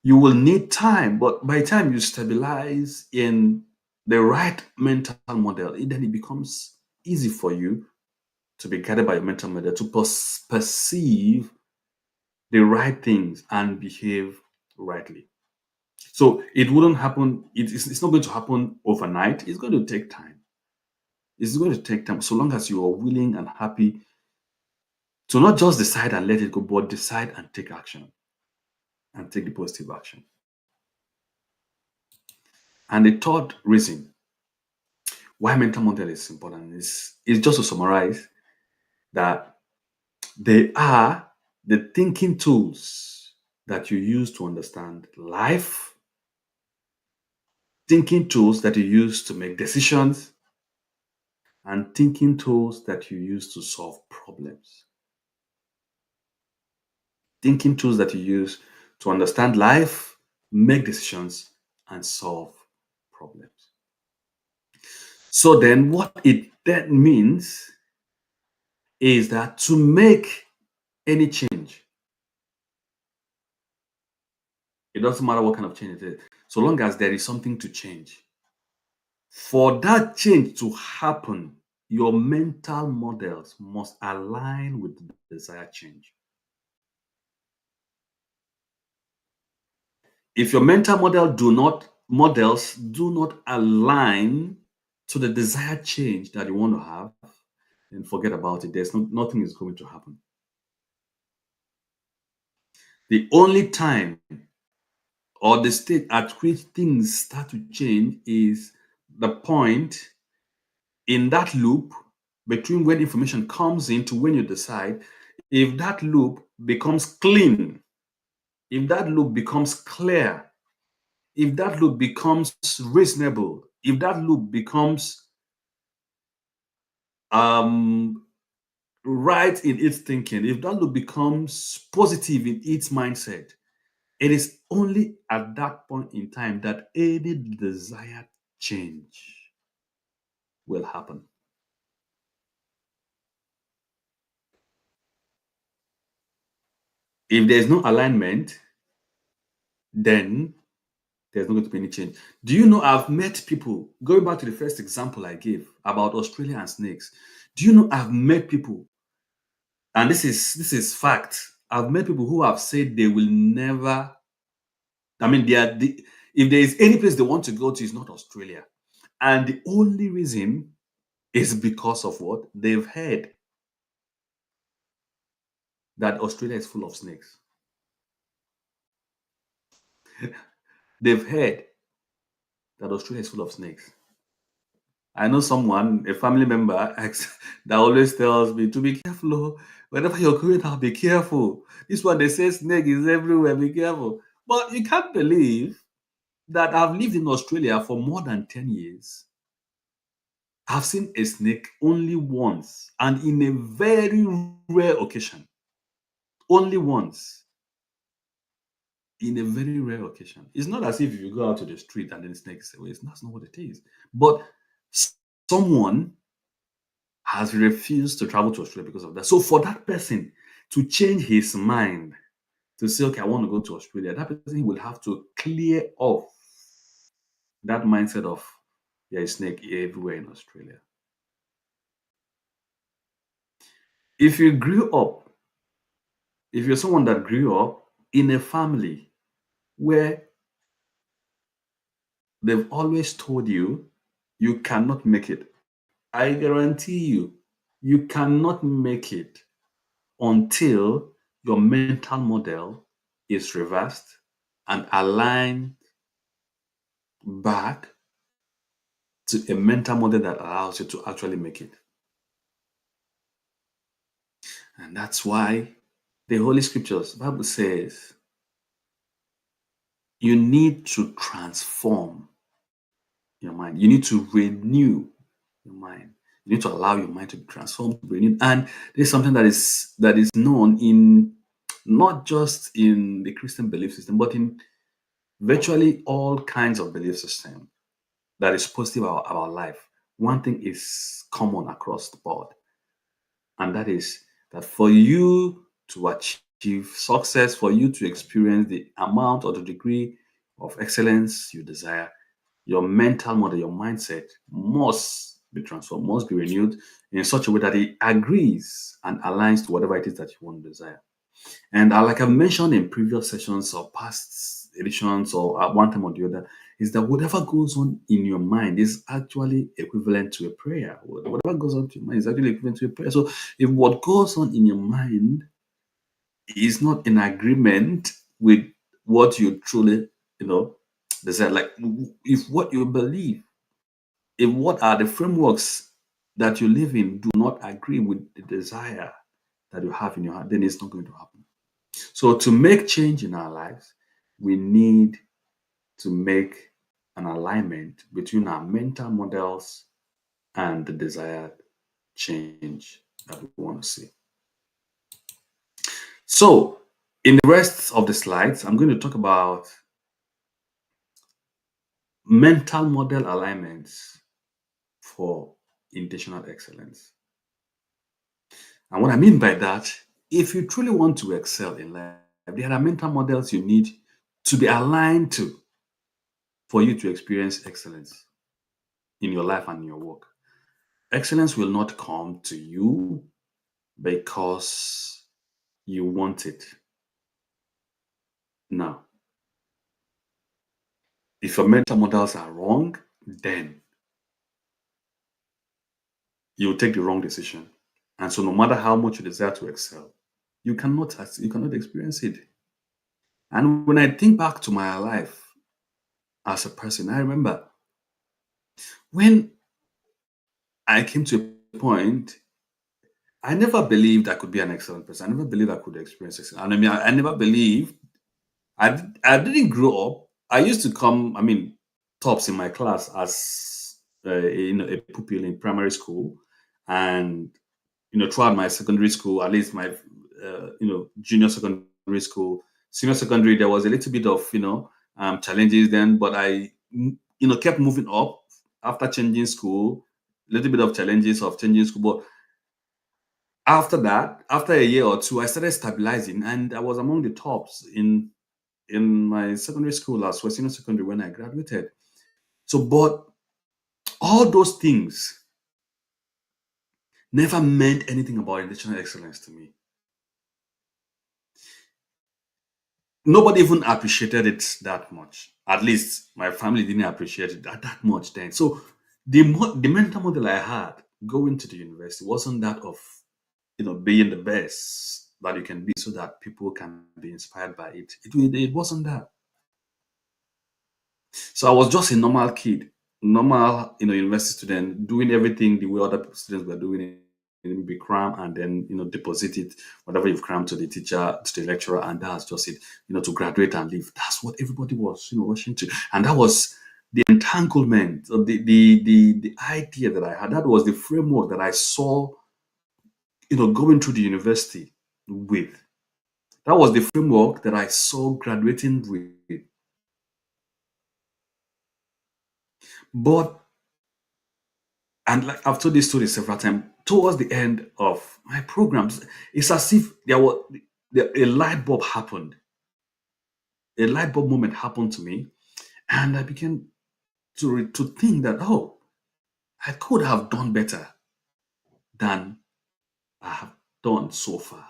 you will need time, but by the time you stabilize in the right mental model, then it becomes easy for you to be guided by your mental model to perceive the right things and behave rightly. So it wouldn't happen. It's not going to happen overnight. It's going to take time. It's going to take time. So long as you are willing and happy to not just decide and let it go, but decide and take action and take the positive action. And the third reason why mental model is important is just to summarize that they are the thinking tools that you use to understand life, thinking tools that you use to make decisions, and thinking tools that you use to solve problems. Thinking tools that you use to understand life, make decisions, and solve problems. So then, what it then means is that to make any change, it doesn't matter what kind of change it is, so long as there is something to change. For that change to happen, your mental models must align with the desired change. If your mental models do not align to the desired change that you want to have, then forget about it. Nothing is going to happen. The only time or the state at which things start to change is the point in that loop between when information comes in to when you decide. If that loop becomes clean, if that loop becomes clear, if that loop becomes reasonable, if that loop becomes um, right in its thinking, if that look becomes positive in its mindset, it is only at that point in time that any desired change will happen. If there is no alignment, then there's not going to be any change. Do you know I've met people, going back to the first example I gave about Australia and snakes? Do you know I've met people, and this is fact. I've met people who have said they will never. I mean, if there is any place they want to go to, is not Australia, and the only reason is because of what they've heard, that Australia is full of snakes. They've heard that Australia is full of snakes. I know someone, a family member, that always tells me to be careful. Oh, whenever you're going out, be careful. This one, they say snake is everywhere, be careful. But you can't believe that I've lived in Australia for more than 10 years. I've seen a snake only once, and in a very rare occasion. Only once, in a very rare occasion. It's not as if you go out to the street and then the snake is away. That's not what it is. But someone has refused to travel to Australia because of that. So for that person to change his mind to say, okay, I want to go to Australia, that person will have to clear off that mindset of there is snake everywhere in Australia. If you grew up, if you're someone that grew up in a family where they've always told you you cannot make it, I guarantee you, you cannot make it until your mental model is reversed and aligned back to a mental model that allows you to actually make it. And that's why the Holy Scriptures, the Bible says, you need to transform your mind. You need to renew your mind. You need to allow your mind to be transformed, renewed. And there's something that is known in not just in the Christian belief system, but in virtually all kinds of belief system that is positive about life. One thing is common across the board, and that is that for you to achieve success, for you to experience the amount or the degree of excellence you desire, your mental model, your mindset must be transformed, must be renewed in such a way that it agrees and aligns to whatever it is that you want to desire. And like I've mentioned in previous sessions or past editions or at one time or the other, is that whatever goes on in your mind is actually equivalent to a prayer. Whatever goes on in your mind is actually equivalent to a prayer. So if what goes on in your mind is not in agreement with what you truly, desire, like if what you believe, if what are the frameworks that you live in do not agree with the desire that you have in your heart, then it's not going to happen. So to make change in our lives, we need to make an alignment between our mental models and the desired change that we want to see. So in the rest of the slides, I'm going to talk about mental model alignments for intentional excellence. And what I mean by that, if you truly want to excel in life, there are mental models you need to be aligned to for you to experience excellence in your life and in your work. Excellence will not come to you because you want it. Now, if your mental models are wrong, then you'll take the wrong decision. And so no matter how much you desire to excel, you cannot experience it. And when I think back to my life as a person, I remember when I came to a point, I never believed I could be an excellent person. I never believed I could experience excellence. And I mean, I never believed I didn't grow up. I used to come, tops in my class as a pupil in primary school. And throughout my secondary school, at least my junior secondary school, senior secondary, there was a little bit of challenges then, but I kept moving up after changing school. A little bit of challenges of changing school, but after that, after a year or two, I started stabilizing, and I was among the tops in my secondary school as well, senior secondary, when I graduated. So, but all those things never meant anything about educational excellence to me. Nobody even appreciated it that much. At least my family didn't appreciate it that much then. So the mental model I had going to the university wasn't that of being the best that you can be, so that people can be inspired by it. It wasn't that. So I was just a normal kid, normal, university student, doing everything the way other students were doing it. Be cram and then deposit it, whatever you've crammed, to the teacher, to the lecturer, and that's just it. To graduate and leave. That's what everybody was rushing to, and that was the entanglement, the idea that I had. That was the framework that I saw going through the university with. That was the framework that I saw graduating with. But, and like I've told this story several times, towards the end of my programs, it's as if a light bulb happened. A light bulb moment happened to me, and I began to think that, oh, I could have done better than I have done so far.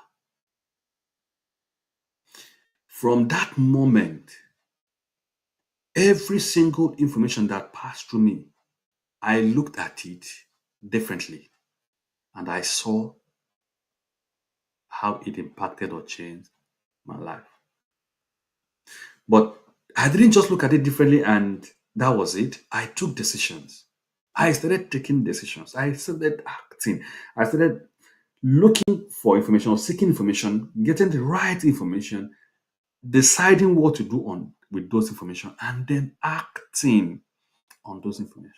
From that moment, every single information that passed through me, I looked at it differently, and I saw how it impacted or changed my life. But I didn't just look at it differently and that was it. I took decisions. I started taking decisions. I started acting. I started looking for information or seeking information, getting the right information, deciding what to do on with those information, and then acting on those information.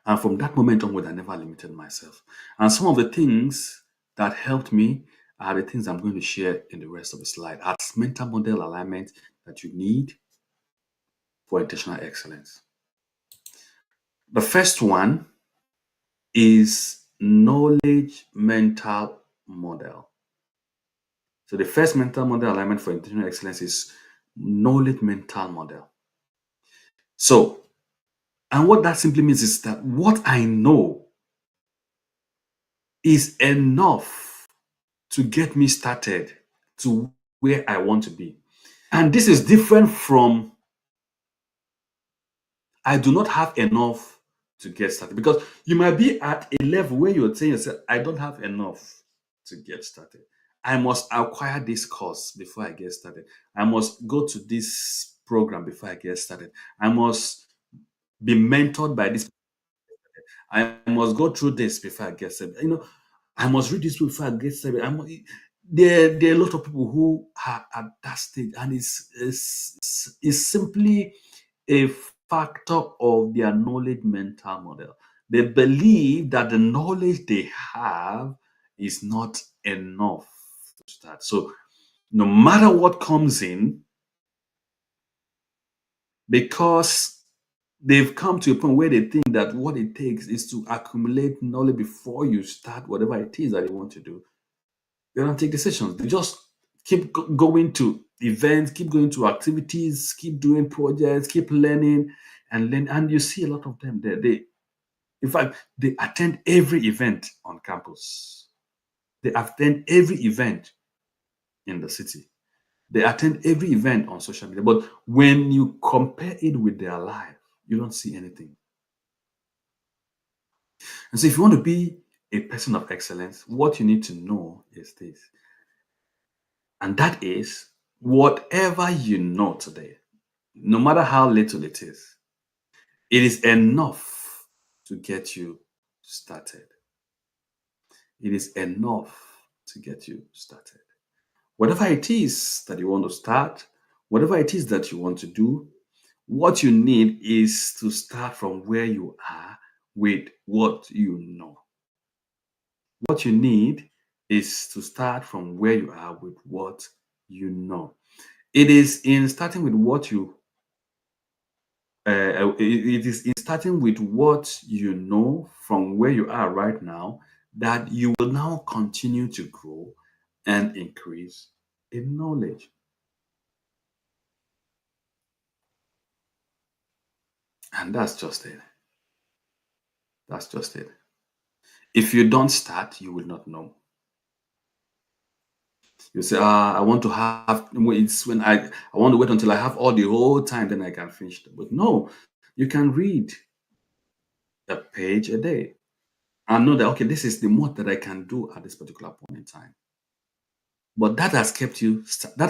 And from that moment onward, I never limited myself. And some of the things that helped me are the things I'm going to share in the rest of the slide as mental model alignment that you need for intentional excellence. The first one is knowledge mental model. So the first mental model alignment for intentional excellence is knowledge mental model. So, and what that simply means is that what I know is enough to get me started to where I want to be. And this is different from I do not have enough to get started, because you might be at a level where you're saying yourself, I don't have enough to get started. I must acquire this course before I get started. I must go to this program before I get started. I must be mentored by this. I must go through this before I get started. I must read this book before I get started. There are a lot of people who are at that stage, and it's simply a factor of their knowledge mental model. They believe that the knowledge they have is not enough to start. So, no matter what comes in, because they've come to a point where they think that what it takes is to accumulate knowledge before you start whatever it is that you want to do, they don't take decisions. They just keep going to events, keep going to activities, keep doing projects, keep learning and learn. And you see a lot of them there. In fact, they attend every event on campus. They attend every event in the city. They attend every event on social media. But when you compare it with their life, you don't see anything. And so if you want to be a person of excellence, what you need to know is this. And that is, whatever you know today, no matter how little it is enough to get you started. It is enough to get you started. Whatever it is that you want to start, whatever it is that you want to do, what you need is to start from where you are with what you know. What you need is to start from where you are with what you know. It is in starting with what you it is in starting with what you know from where you are right now that you will now continue to grow and increase in knowledge. And that's just it. That's just it. If you don't start, you will not know. You say, I want to have, it's when I want to wait until I have all the whole time, then I can finish them. But no, you can read a page a day and know that, okay, this is the most that I can do at this particular point in time. But that has kept you, that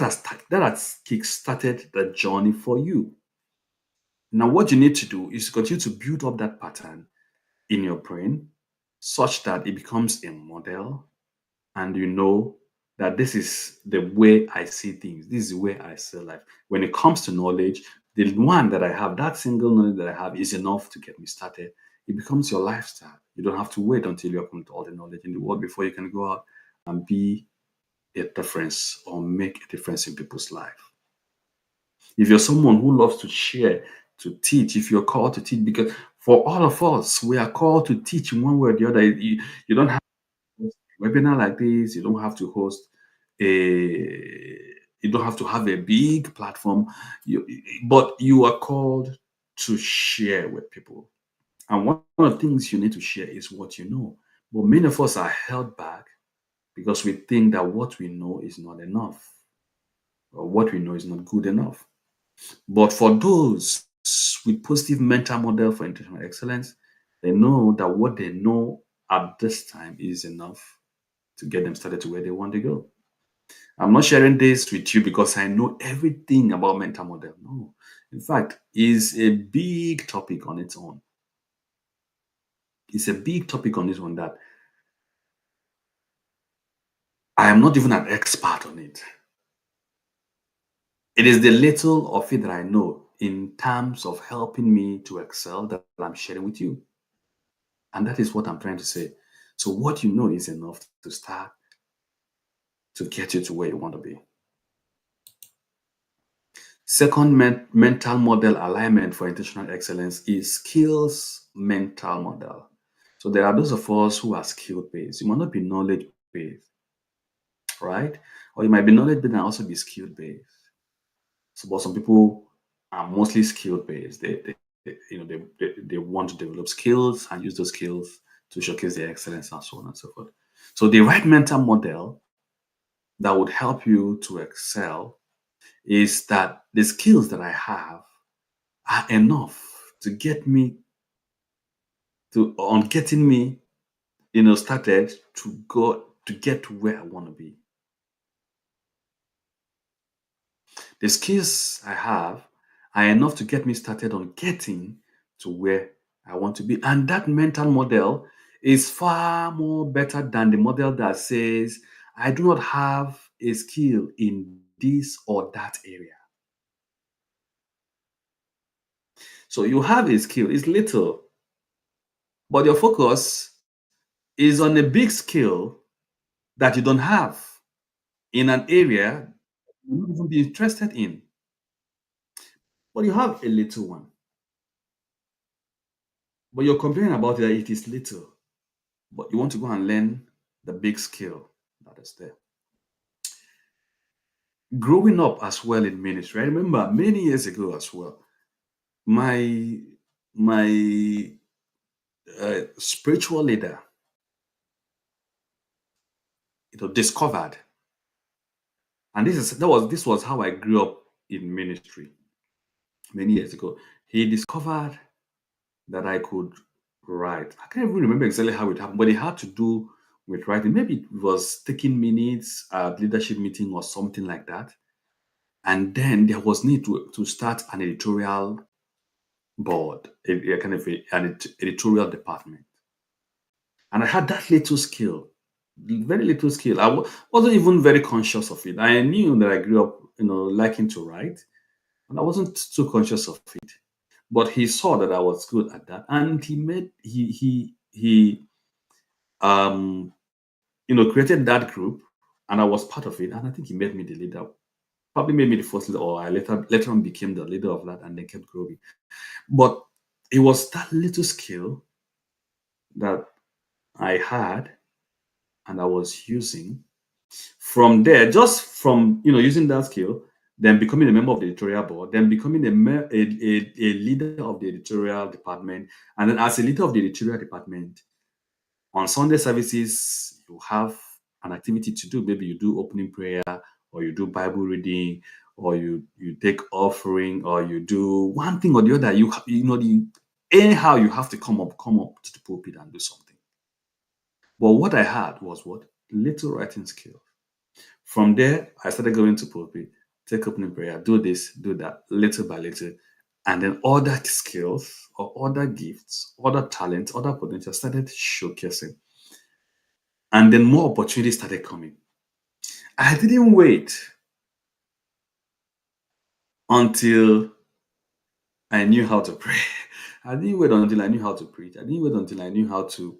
has kick-started the journey for you. Now, what you need to do is continue to build up that pattern in your brain such that it becomes a model and you know that this is the way I see things. This is the way I see life. When it comes to knowledge, the one that I have, that single knowledge that I have is enough to get me started. It becomes your lifestyle. You don't have to wait until you come to all the knowledge in the world before you can go out and be a difference or make a difference in people's life. If you're someone who loves to share, to teach, if you're called to teach, because for all of us, we are called to teach in one way or the other. You don't have to host a webinar like this. You don't have to host a. You don't have to have a big platform. But you are called to share with people. And one of the things you need to share is what you know. But many of us are held back because we think that what we know is not enough or what we know is not good enough. But for those with positive mental model for international excellence, they know that what they know at this time is enough to get them started to where they want to go. I'm not sharing this with you because I know everything about mental model. No. In fact, it's a big topic on its own. It's a big topic on its own that I am not even an expert on it. It is the little of it that I know in terms of helping me to excel that I'm sharing with you. And that is what I'm trying to say. So, what you know is enough to start to get you to where you want to be. Second mental model alignment for intentional excellence is skills mental model. So, there are those of us who are skill based. You might not be knowledge based, right? Or you might be knowledge based and also be skill based. So, but some people are mostly skill based. They want to develop skills and use those skills to showcase their excellence and so on and so forth. So the right mental model that would help you to excel is that the skills that I have are enough to get me to on getting me, started to go to get to where I want to be. The skills I have are enough to get me started on getting to where I want to be. And that mental model is far more better than the model that says, I do not have a skill in this or that area. So you have a skill, it's little, but your focus is on a big skill that you don't have in an area you don't even be interested in. But you have a little one. But you're complaining about it that it is little. But you want to go and learn the big skill that is there. Growing up as well in ministry, I remember many years ago as well, my spiritual leader, discovered, and this was how I grew up in ministry many years ago. He discovered that I could write. I can't even remember exactly how it happened, but it had to do with writing. Maybe it was taking minutes at leadership meeting or something like that. And then there was need to start an editorial board, a kind of an editorial department. And I had that little skill, very little skill. Wasn't even very conscious of it. I knew that I grew up, liking to write, and I wasn't too conscious of it. But he saw that I was good at that, and he um created that group, and I was part of it, and I think he made me the leader. Probably made me the first leader, or I later on became the leader of that, and then kept growing. But it was that little skill that I had and I was using. From there, just from using that skill, then becoming a member of the editorial board, then becoming a leader of the editorial department, and then as a leader of the editorial department, on Sunday services, you have an activity to do. Maybe you do opening prayer, or you do Bible reading, or you take offering, or you do one thing or the other. Anyhow you have to come up to the pulpit and do something. But what I had was what little writing skill. From there, I started going to pulpit, take opening prayer, do this, do that, little by little. And then other skills or other gifts, other talents, other potential started showcasing. And then more opportunities started coming. I didn't wait until I knew how to pray. I didn't wait until I knew how to preach. I didn't wait until I knew how to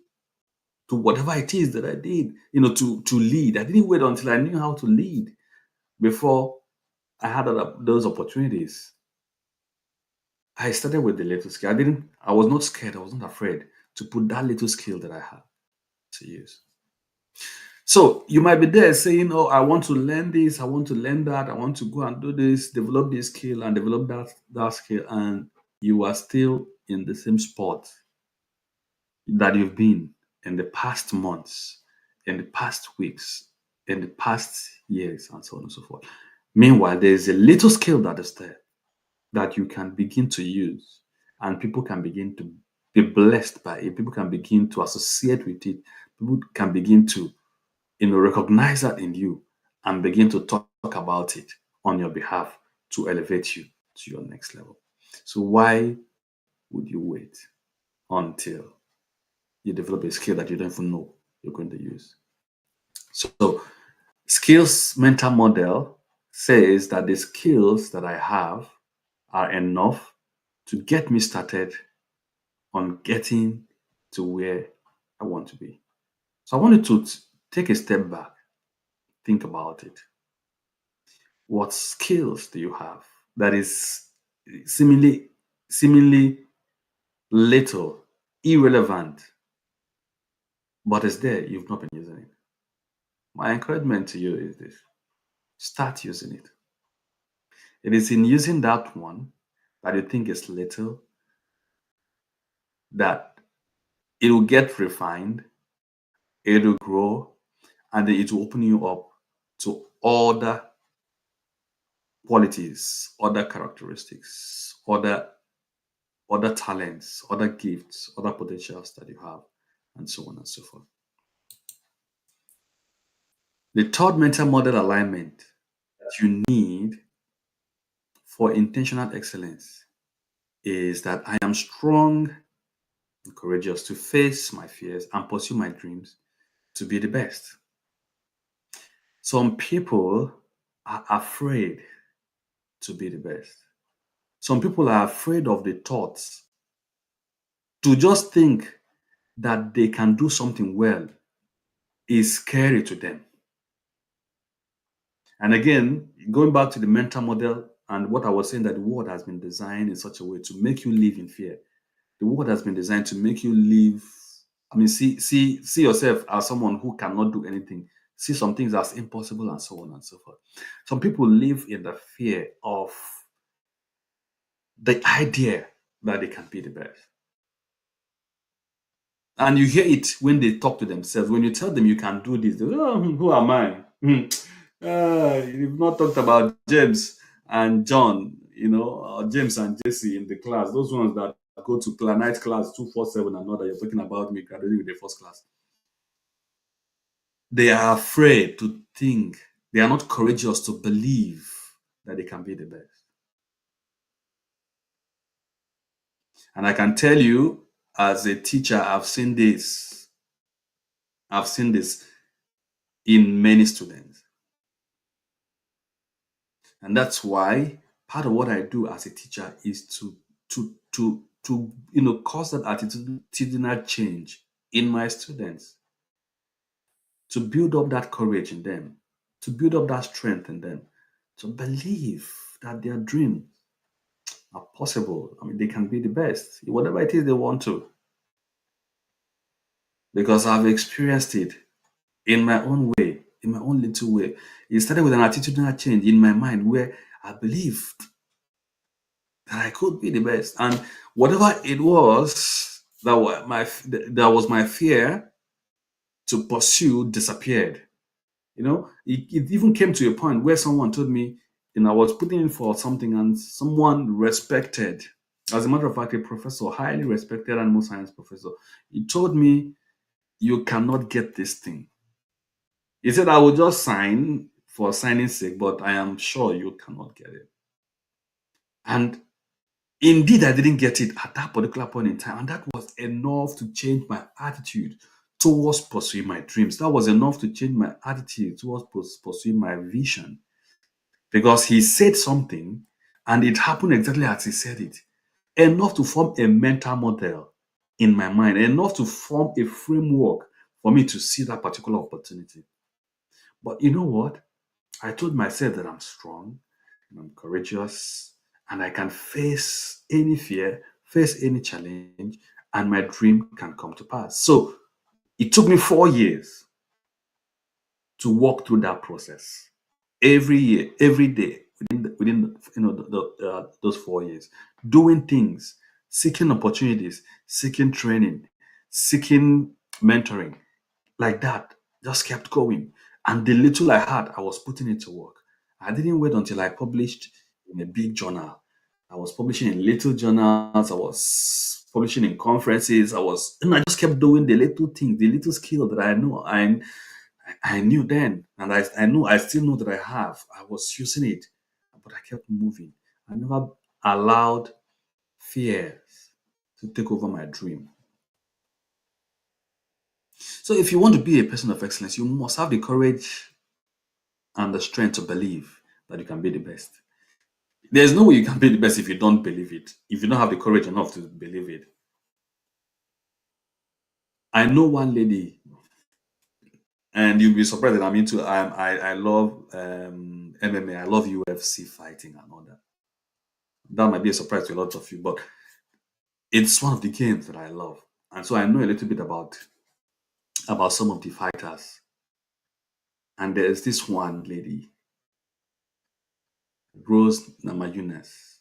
do whatever it is that I did, to lead. I didn't wait until I knew how to lead before I had those opportunities. I started with the little skill. I was not scared. I was not afraid to put that little skill that I had to use. So you might be there saying, "Oh, I want to learn this. I want to learn that. I want to go and do this, develop this skill and develop that skill," and you are still in the same spot that you've been in the past months, in the past weeks, in the past years, and so on and so forth. Meanwhile, there is a little skill that is there that you can begin to use, and people can begin to be blessed by it. People can begin to associate with it. People can begin to recognize that in you and begin to talk about it on your behalf to elevate you to your next level. So why would you wait until you develop a skill that you don't even know you're going to use? So skills mental model says that the skills that I have are enough to get me started on getting to where I want to be. So I wanted to take a step back, think about it. What skills do you have that is seemingly little, irrelevant, but it's there, you've not been using it? My encouragement to you is this: start using it. It is in using that one that you think is little that it will get refined, it will grow, and then it will open you up to other qualities, other characteristics, other talents, other gifts, other potentials that you have, and so on and so forth. The third mental model alignment that you need for intentional excellence is that I am strong and courageous to face my fears and pursue my dreams to be the best. Some people are afraid to be the best. Some people are afraid of the thoughts. To just think that they can do something well is scary to them. And again, going back to the mental model and what I was saying, that the world has been designed in such a way to make you live in fear. The world has been designed to make you live. I mean, see yourself as someone who cannot do anything. See some things as impossible, and so on and so forth. Some people live in the fear of the idea that they can be the best. And you hear it when they talk to themselves. When you tell them you can do this, they say, "Oh, who am I?" You've not talked about James and John, or James and Jesse in the class. Those ones that go to night class 247 and know that you're talking about me graduating with the first class. They are afraid to think. They are not courageous to believe that they can be the best. And I can tell you, as a teacher, I've seen this. I've seen this in many students. And that's why part of what I do as a teacher is to to cause that attitudinal change in my students, to build up that courage in them, to build up that strength in them, to believe that their dreams are possible. I mean, they can be the best, whatever it is they want to, because I've experienced it in my own way, in my own little way. It started with an attitudinal change in my mind where I believed that I could be the best, and whatever it was that was my fear to pursue disappeared. It even came to a point where someone told me, I was putting in for something, and someone respected, as a matter of fact, a professor, highly respected animal science professor, he told me, "You cannot get this thing." He said, "I will just sign for signing's sake, but I am sure you cannot get it." And indeed, I didn't get it at that particular point in time. And that was enough to change my attitude towards pursuing my dreams. That was enough to change my attitude towards pursuing my vision. Because he said something and it happened exactly as he said it. Enough to form a mental model in my mind, enough to form a framework for me to see that particular opportunity. But you know what? I told myself that I'm strong and I'm courageous and I can face any fear, face any challenge, and my dream can come to pass. So it took me 4 years to walk through that process. Every year, every day, within those 4 years, doing things, seeking opportunities, seeking training, seeking mentoring, like that, just kept going. And the little I had, I was putting it to work. I didn't wait until I published in a big journal. I was publishing in little journals. I was publishing in conferences. I just kept doing the little things, the little skill that I know. I knew then, and I know I still know that I have. I was using it, but I kept moving. I never allowed fear to take over my dream. So if you want to be a person of excellence, you must have the courage and the strength to believe that you can be the best. There's no way you can be the best if you don't believe it. If you don't have the courage enough to believe it. I know one lady, and you'll be surprised that I'm into. I love MMA. I love UFC fighting and all that. That might be a surprise to a lot of you, but it's one of the games that I love, and so I know a little bit about some of the fighters. And there's this one lady, Rose Namajunas.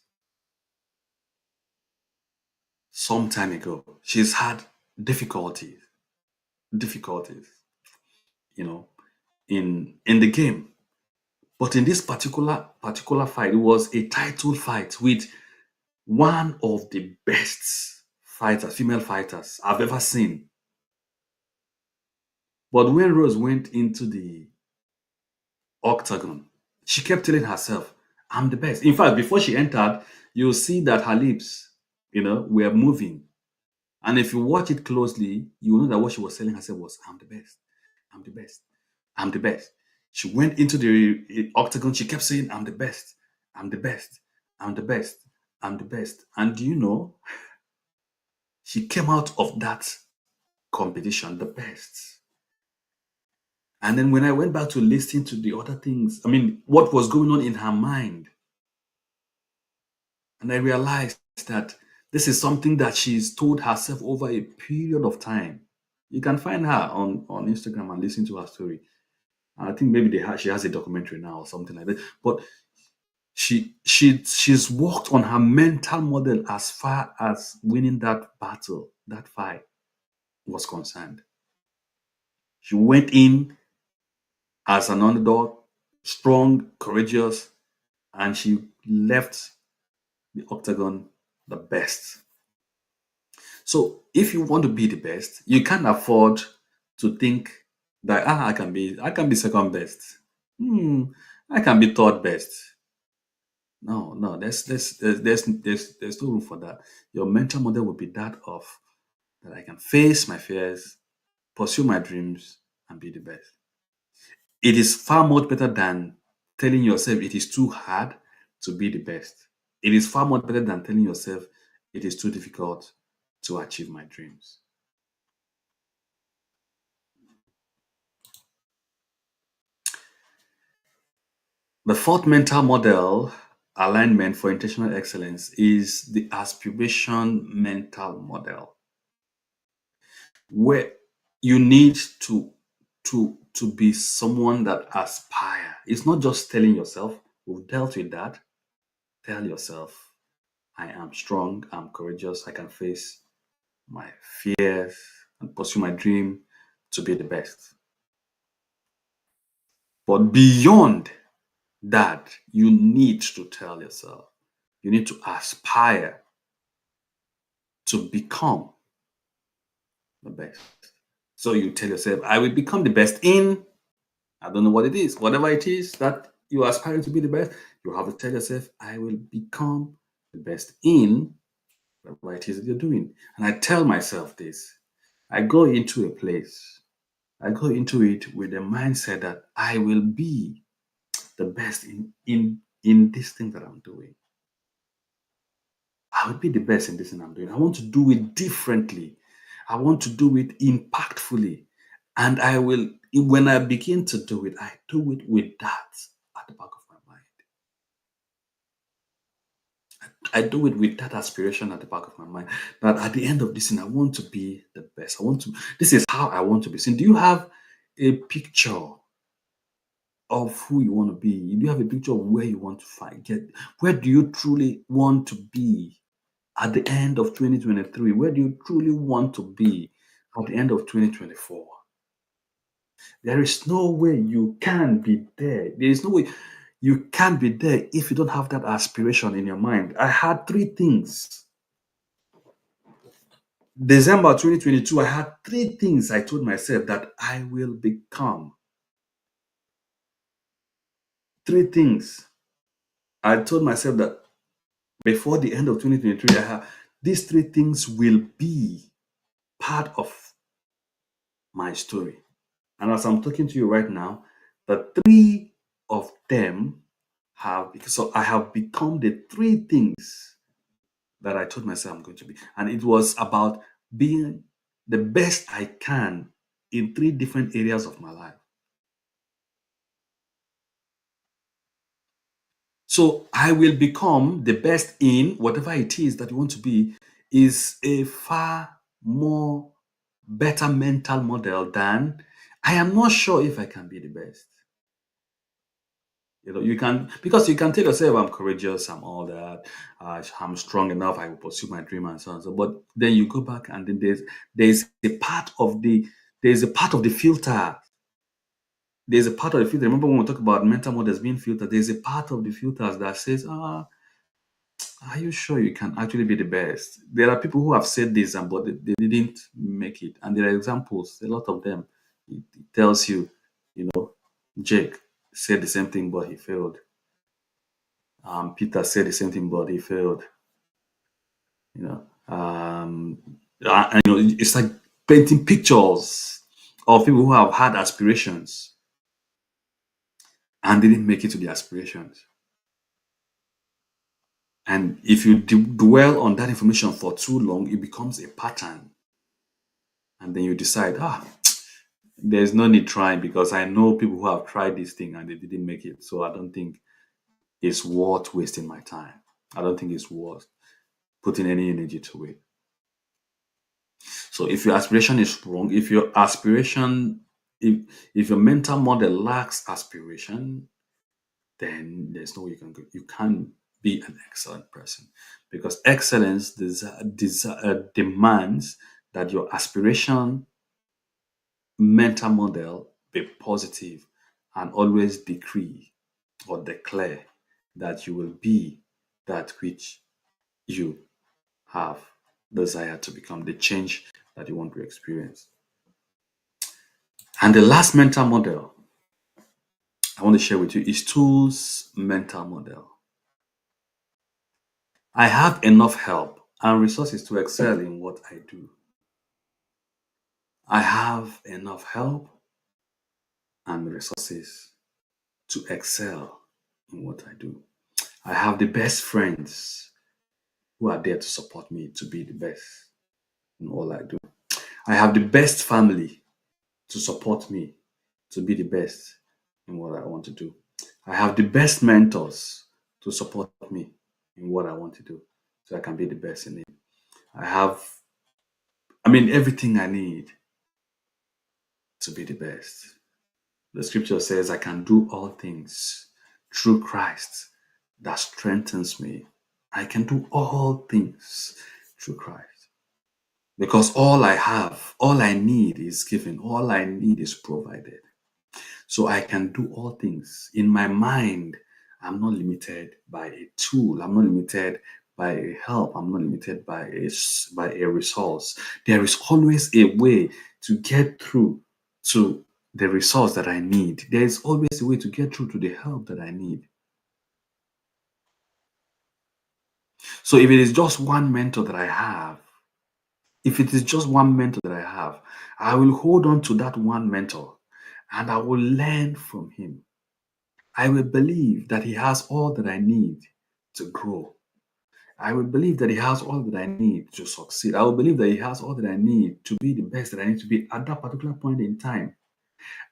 Some time ago, she's had difficulties, difficulties, you know, in the game. But in this particular fight, it was a title fight with one of the best fighters, female fighters I've ever seen. But when Rose went into the octagon, she kept telling herself, "I'm the best." In fact, before she entered, you'll see that her lips, were moving. And if you watch it closely, you will know that what she was telling herself was, "I'm the best. I'm the best. I'm the best." She went into the octagon. She kept saying, "I'm the best. I'm the best. I'm the best. I'm the best." And do you know, she came out of that competition the best. And then when I went back to listen to the other things, I mean, what was going on in her mind, and I realized that this is something that she's told herself over a period of time. You can find her on Instagram and listen to her story. I think maybe she has a documentary now or something like that. But she's worked on her mental model as far as winning that battle, that fight was concerned. She went in as an underdog, strong, courageous, and she left the octagon the best. So if you want to be the best, you can't afford to think that I can be second best. Hmm, I can be third best. No, no, there's no room for that. Your mental model will be that of that I can face my fears, pursue my dreams, and be the best. It is far much better than telling yourself it is too hard to be the best. It is far much better than telling yourself it is too difficult to achieve my dreams. The fourth mental model alignment for intentional excellence is the aspiration mental model, where you need to be someone that aspire. It's not just telling yourself, we've dealt with that. Tell yourself, I am strong, I'm courageous, I can face my fears and pursue my dream to be the best. But beyond that, you need to tell yourself, you need to aspire to become the best. So you tell yourself, I will become the best in, I don't know what it is, whatever it is that you are aspiring to be the best, you have to tell yourself, I will become the best in whatever it is that you're doing. And I tell myself this. I go into a place, I go into it with the mindset that I will be the best in this thing that I'm doing. I will be the best in this thing I'm doing. I want to do it differently. I want to do it impactfully. And I will, when I begin to do it, I do it with that at the back of my mind. I do it with that aspiration at the back of my mind that at the end of this thing, I want to be the best. I want to, this is how I want to be seen. Do you have a picture of who you want to be? Do you have a picture of where you want to find, get, where do you truly want to be at the end of 2023? Where do you truly want to be at the end of 2024? There is no way you can be there. There is no way you can be there if you don't have that aspiration in your mind. I had three things. December 2022, I had three things I told myself that I will become. Three things. I told myself that before the end of 2023, I have these three things will be part of my story. And as I'm talking to you right now, the three of them have, so I have become the three things that I told myself I'm going to be. And it was about being the best I can in three different areas of my life. So I will become the best in whatever it is that you want to be is a far more better mental model than I am not sure if I can be the best. You know, you can, because you can tell yourself I'm courageous, I'm all that, I'm strong enough, I will pursue my dream and so on. So, but then you go back and then there's a part of the there's a part of the filter. There's a part of the filter. Remember when we talk about mental models being filtered, there's a part of the filters that says, are you sure you can actually be the best? There are people who have said this and but they didn't make it. And there are examples, a lot of them. It tells you, you know, Jake said the same thing, but he failed. Peter said the same thing, but he failed. You know, and, you know, it's like painting pictures of people who have had aspirations and didn't make it to the aspirations. And if you dwell on that information for too long, it becomes a pattern. And then you decide, there's no need trying because I know people who have tried this thing and they didn't make it. So I don't think it's worth wasting my time. I don't think it's worth putting any energy to it. So if your aspiration is wrong, if your aspiration, if your mental model lacks aspiration, then there's no way you can go. You can't be an excellent person because excellence demands that your aspiration mental model be positive and always decree or declare that you will be that which you have desire to become, the change that you want to experience. And the last mental model I want to share with you is Tools' mental model. I have enough help and resources to excel in what I do. I have enough help and resources to excel in what I do. I have the best friends who are there to support me to be the best in all I do. I have the best family to support me to be the best in what I want to do. I have the best mentors to support me in what I want to do so I can be the best in it. I have, everything I need to be the best. The scripture says, I can do all things through Christ that strengthens me. I can do all things through Christ. Because all I have, all I need is given, all I need is provided. So I can do all things. In my mind, I'm not limited by a tool. I'm not limited by a help. I'm not limited by a resource. There is always a way to get through to the resource that I need. There is always a way to get through to the help that I need. So if it is just one mentor that I have, if it is just one mentor that I have, I will hold on to that one mentor and I will learn from him. I will believe that he has all that I need to grow. I will believe that he has all that I need to succeed. I will believe that he has all that I need to be the best that I need to be at that particular point in time.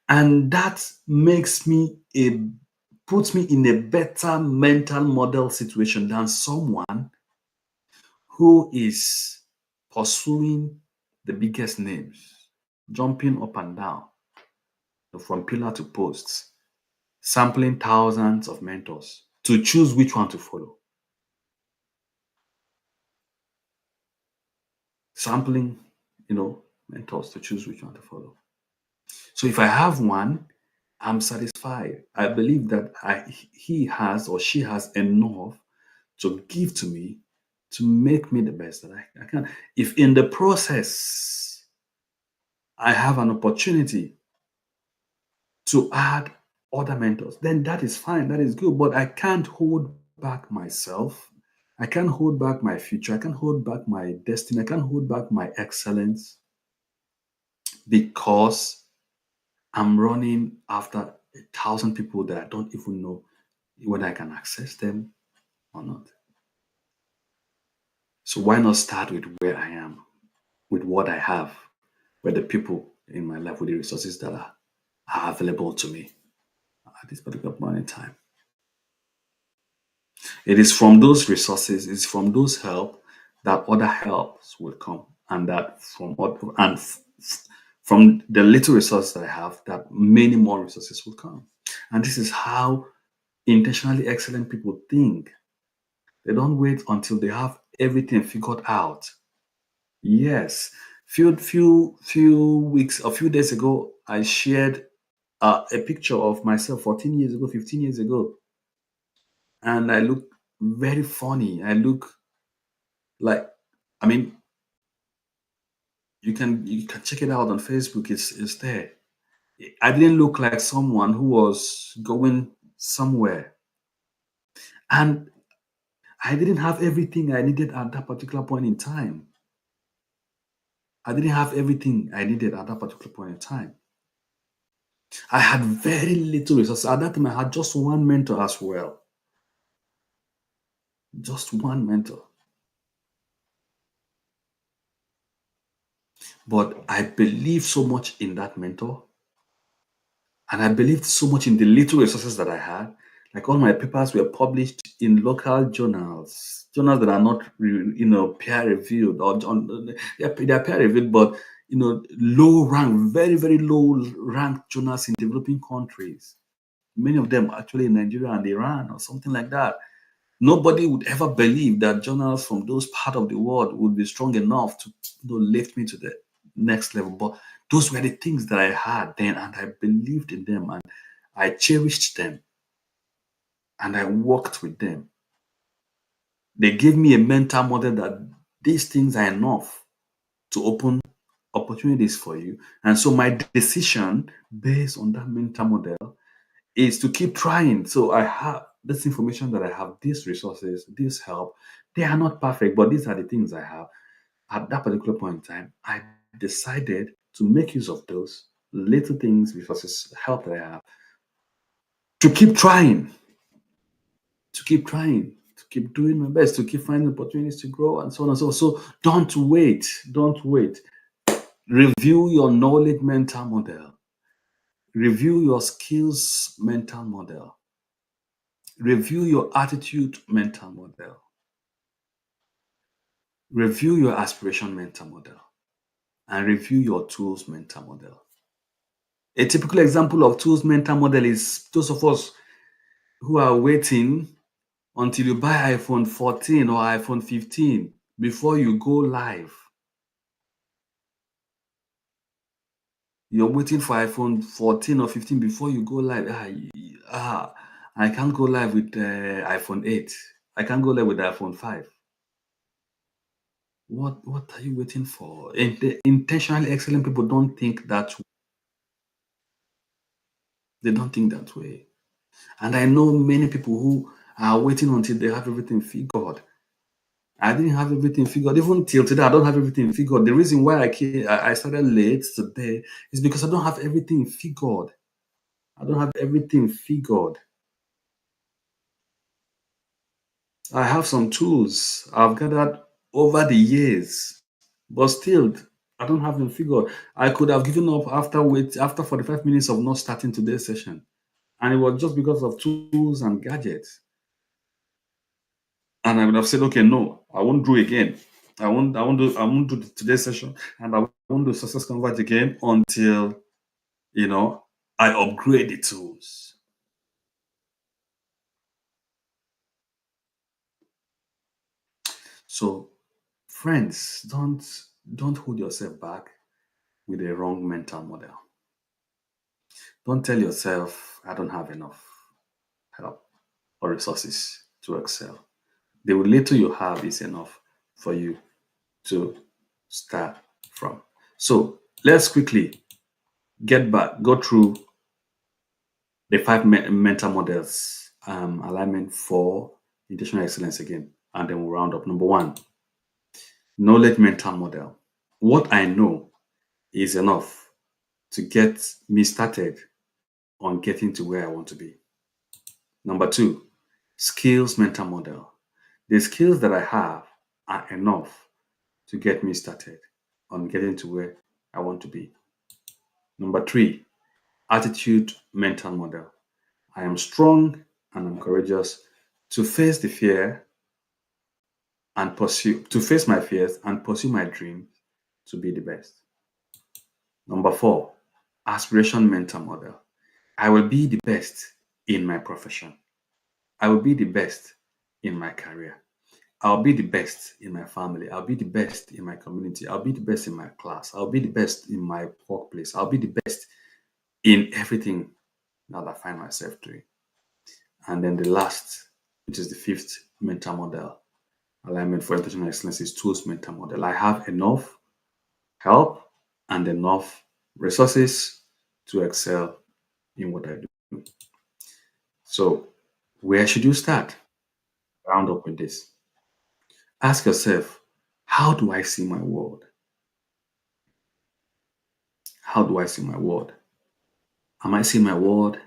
And that puts me in a better mental model situation than someone who is pursuing the biggest names, jumping up and down from pillar to post, sampling thousands of mentors to choose which one to follow. Sampling, mentors to choose which one to follow. So if I have one, I'm satisfied. I believe that he has or she has enough to give to me to make me the best that I can. If in the process I have an opportunity to add other mentors, then that is fine, that is good. But I can't hold back myself. I can't hold back my future. I can't hold back my destiny. I can't hold back my excellence because I'm running after 1,000 people that I don't even know whether I can access them or not. So why not start with where I am, with what I have, with the people in my life, with the resources that are available to me at this particular point in time. It is from those resources, it's from those help that other helps will come, and that from the little resources that I have, that many more resources will come. And this is how intentionally excellent people think. They don't wait until they have everything figured out. Yes, few weeks, a few days ago, I shared a picture of myself 14 years ago, 15 years ago, and I look very funny. I look like, I mean, you can check it out on Facebook. It's there. I didn't look like someone who was going somewhere, and I didn't have everything I needed at that particular point in time. I didn't have everything I needed at that particular point in time. I had very little resources. At that time, I had just one mentor as well. Just one mentor. But I believed so much in that mentor. And I believed so much in the little resources that I had. Like all my papers were published in local journals that are not, peer reviewed or they're peer reviewed, but low rank, very very low ranked journals in developing countries. Many of them actually in Nigeria and Iran or something like that. Nobody would ever believe that journals from those part of the world would be strong enough to lift me to the next level. But those were the things that I had then, and I believed in them, and I cherished them, and I worked with them. They gave me a mental model that these things are enough to open opportunities for you. And so my decision based on that mental model is to keep trying. So I have this information that I have, these resources, this help. They are not perfect, but these are the things I have. At that particular point in time, I decided to make use of those little things, resources, help that I have, to keep trying, to keep trying, keep doing my best to keep finding opportunities to grow and so on and so on. So don't wait. Don't wait. Review your knowledge mental model. Review your skills mental model. Review your attitude mental model. Review your aspiration mental model. And review your tools mental model. A typical example of tools mental model is those of us who are waiting until you buy iPhone 14 or iPhone 15 before you go live. You're waiting for iPhone 14 or 15 before you go live. I can't go live with iPhone 8. I can't go live with iPhone 5. What are you waiting for? Intentionally excellent people don't think that way. They don't think that way. And I know many people who are waiting until they have everything figured. I didn't have everything figured. Even till today, I don't have everything figured. The reason why I started late today is because I don't have everything figured. I don't have everything figured. I have some tools I've gathered over the years, but still, I don't have them figured. I could have given up after 45 minutes of not starting today's session, and it was just because of tools and gadgets. And I would have said, okay, no, I won't do again. I won't do today's session, and I won't do SuccessConverge again until you know I upgrade the tools. So, friends, don't hold yourself back with a wrong mental model. Don't tell yourself, I don't have enough help or resources to excel. The little you have is enough for you to start from. So let's quickly go through the five mental models alignment for intentional excellence again, and then we'll round up. Number one, knowledge mental model. What I know is enough to get me started on getting to where I want to be. Number two, skills mental model. The skills that I have are enough to get me started on getting to where I want to be. Number three, attitude mental model. I am strong and I'm courageous to face the fear and to face my fears and pursue my dreams to be the best. Number four, aspiration mental model. I will be the best in my profession. I will be the best in my career. I'll be the best in my family. I'll be the best in my community. I'll be the best in my class. I'll be the best in my workplace. I'll be the best in everything that I find myself doing. And then the last, which is the fifth mental model, alignment for international excellence, is tools mental model. I have enough help and enough resources to excel in what I do. So, where should you start? Round up with this. Ask yourself, how do I see my world? How do I see my world? Am I seeing my world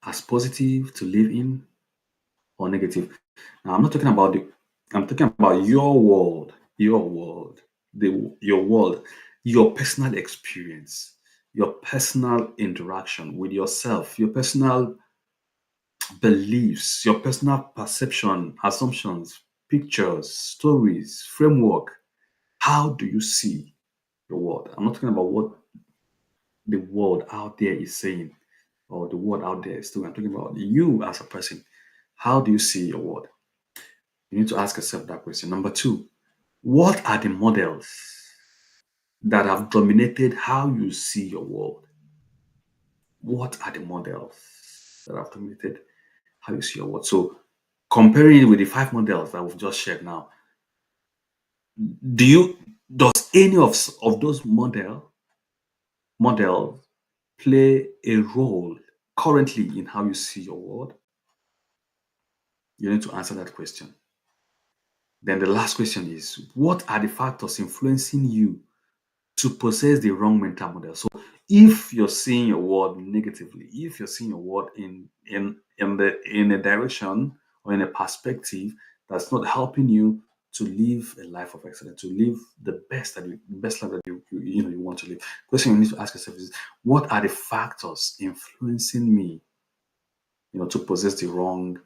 as positive to live in or negative? Now, I'm not talking about I'm talking about your world, your personal experience, your personal interaction with yourself, your personal beliefs, your personal perception, assumptions, pictures, stories, framework. How do you see your world? I'm not talking about what the world out there is saying or the world out there is doing. I'm talking about you as a person. How do you see your world? You need to ask yourself that question. Number two, what are the models that have dominated how you see your world? What are the models that have dominated how you see your world? So, comparing it with the five models that we've just shared now, do you does any of those models play a role currently in how you see your world? You need to answer that question. Then the last question is, what are the factors influencing you to possess the wrong mental model? So if you're seeing your world negatively, if you're seeing your world in a direction or in a perspective that's not helping you to live a life of excellence, to live the best life that you want to live. Question you need to ask yourself is, what are the factors influencing me, to possess the wrong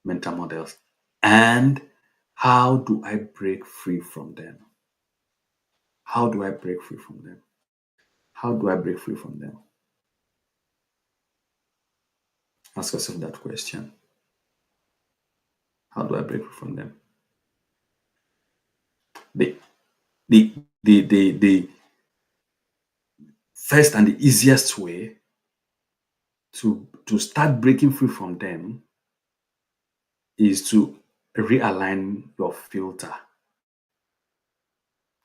mental models, and how do I break free from them? How do I break free from them? How do I break free from them? Ask yourself that question. How do I break free from them? The the the first and the easiest way to start breaking free from them is to realign your filter,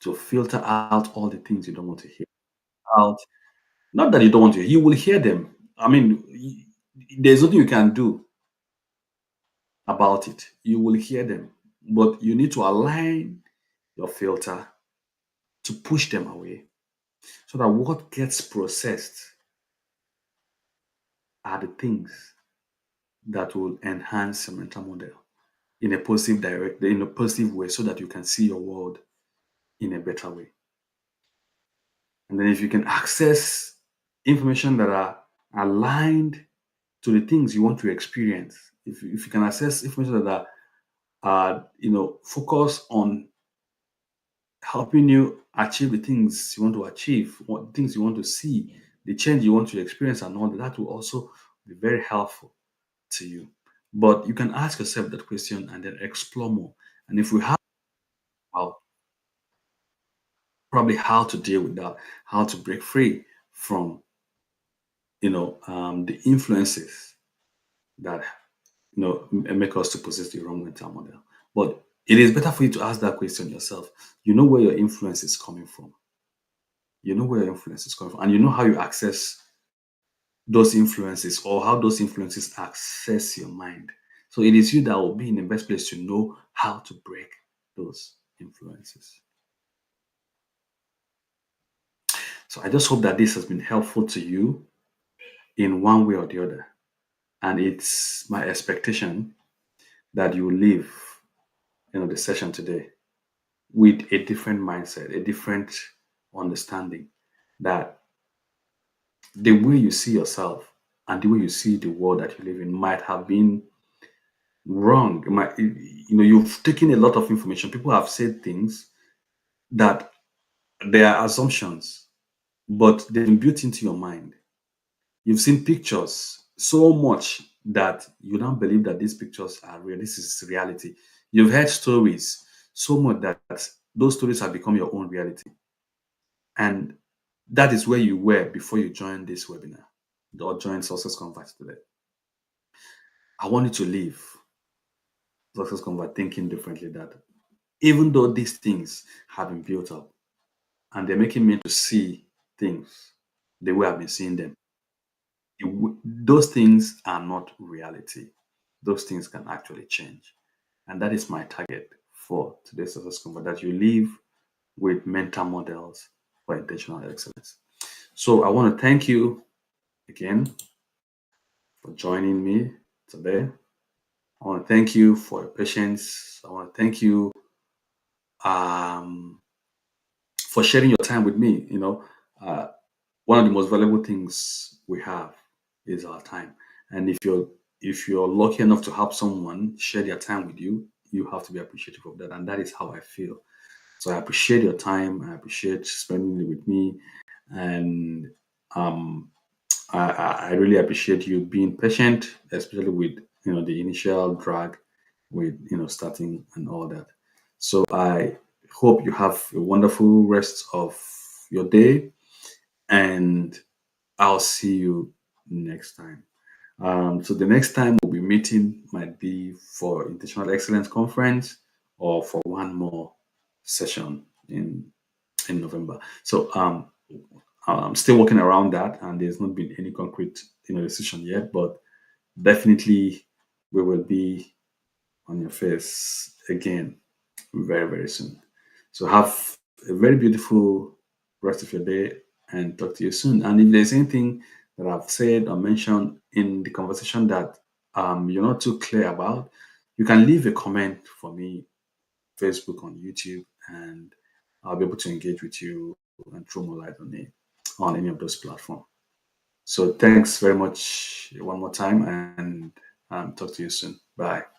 to filter out all the things you don't want to hear out. Not that you don't want to, you will hear them. I mean, there's nothing you can do about it. You will hear them, but you need to align your filter to push them away so that what gets processed are the things that will enhance your mental model in a positive way so that you can see your world in a better way. And then if you can access information that are aligned to the things you want to experience, if you can access information that focus on helping you achieve the things you want to achieve, what things you want to see, the change you want to experience, and all that, that will also be very helpful to you. But you can ask yourself that question and then explore more. And if we have how, probably how to deal with that, how to break free from the influences that make us to possess the wrong mental model. But it is better for you to ask that question yourself. You know where your influence is coming from. You know where your influence is coming from, and you know how you access those influences or how those influences access your mind. So it is you that will be in the best place to know how to break those influences. So I just hope that this has been helpful to you in one way or the other. And it's my expectation that you leave, the session today with a different mindset, a different understanding that the way you see yourself and the way you see the world that you live in might have been wrong. You've taken a lot of information. People have said things that they are assumptions, but they've been built into your mind. You've seen pictures so much that you don't believe that these pictures are real. This is reality. You've heard stories so much that those stories have become your own reality. And that is where you were before you joined this webinar or joined SuccessConverge today. I want you to leave SuccessConverge thinking differently, that even though these things have been built up and they're making me to see things the way I've been seeing them, those things are not reality. Those things can actually change. And that is my target for today's SuccessConverge, that you live with mental models for intentional excellence. So I want to thank you again for joining me today. I want to thank you for your patience. I want to thank you um, for sharing your time with me. Uh, one of the most valuable things we have is our time. And if you're lucky enough to help someone share their time with you, you have to be appreciative of that. And that is how I feel. So I appreciate your time. I appreciate spending it with me. And um, I really appreciate you being patient, especially with the initial drag with starting and all that. So I hope you have a wonderful rest of your day, and I'll see you next time. So the next time we'll be meeting might be for Intentional Excellence Conference or for one more session in November. So I'm still working around that, and there's not been any concrete decision yet, but definitely we will be on your face again very, very soon. So have a very beautiful rest of your day, and talk to you soon. And if there's anything that I've said or mentioned in the conversation that you're not too clear about, you can leave a comment for me, Facebook, on YouTube, and I'll be able to engage with you and throw more light on it on any of those platforms. So thanks very much one more time, and talk to you soon. Bye.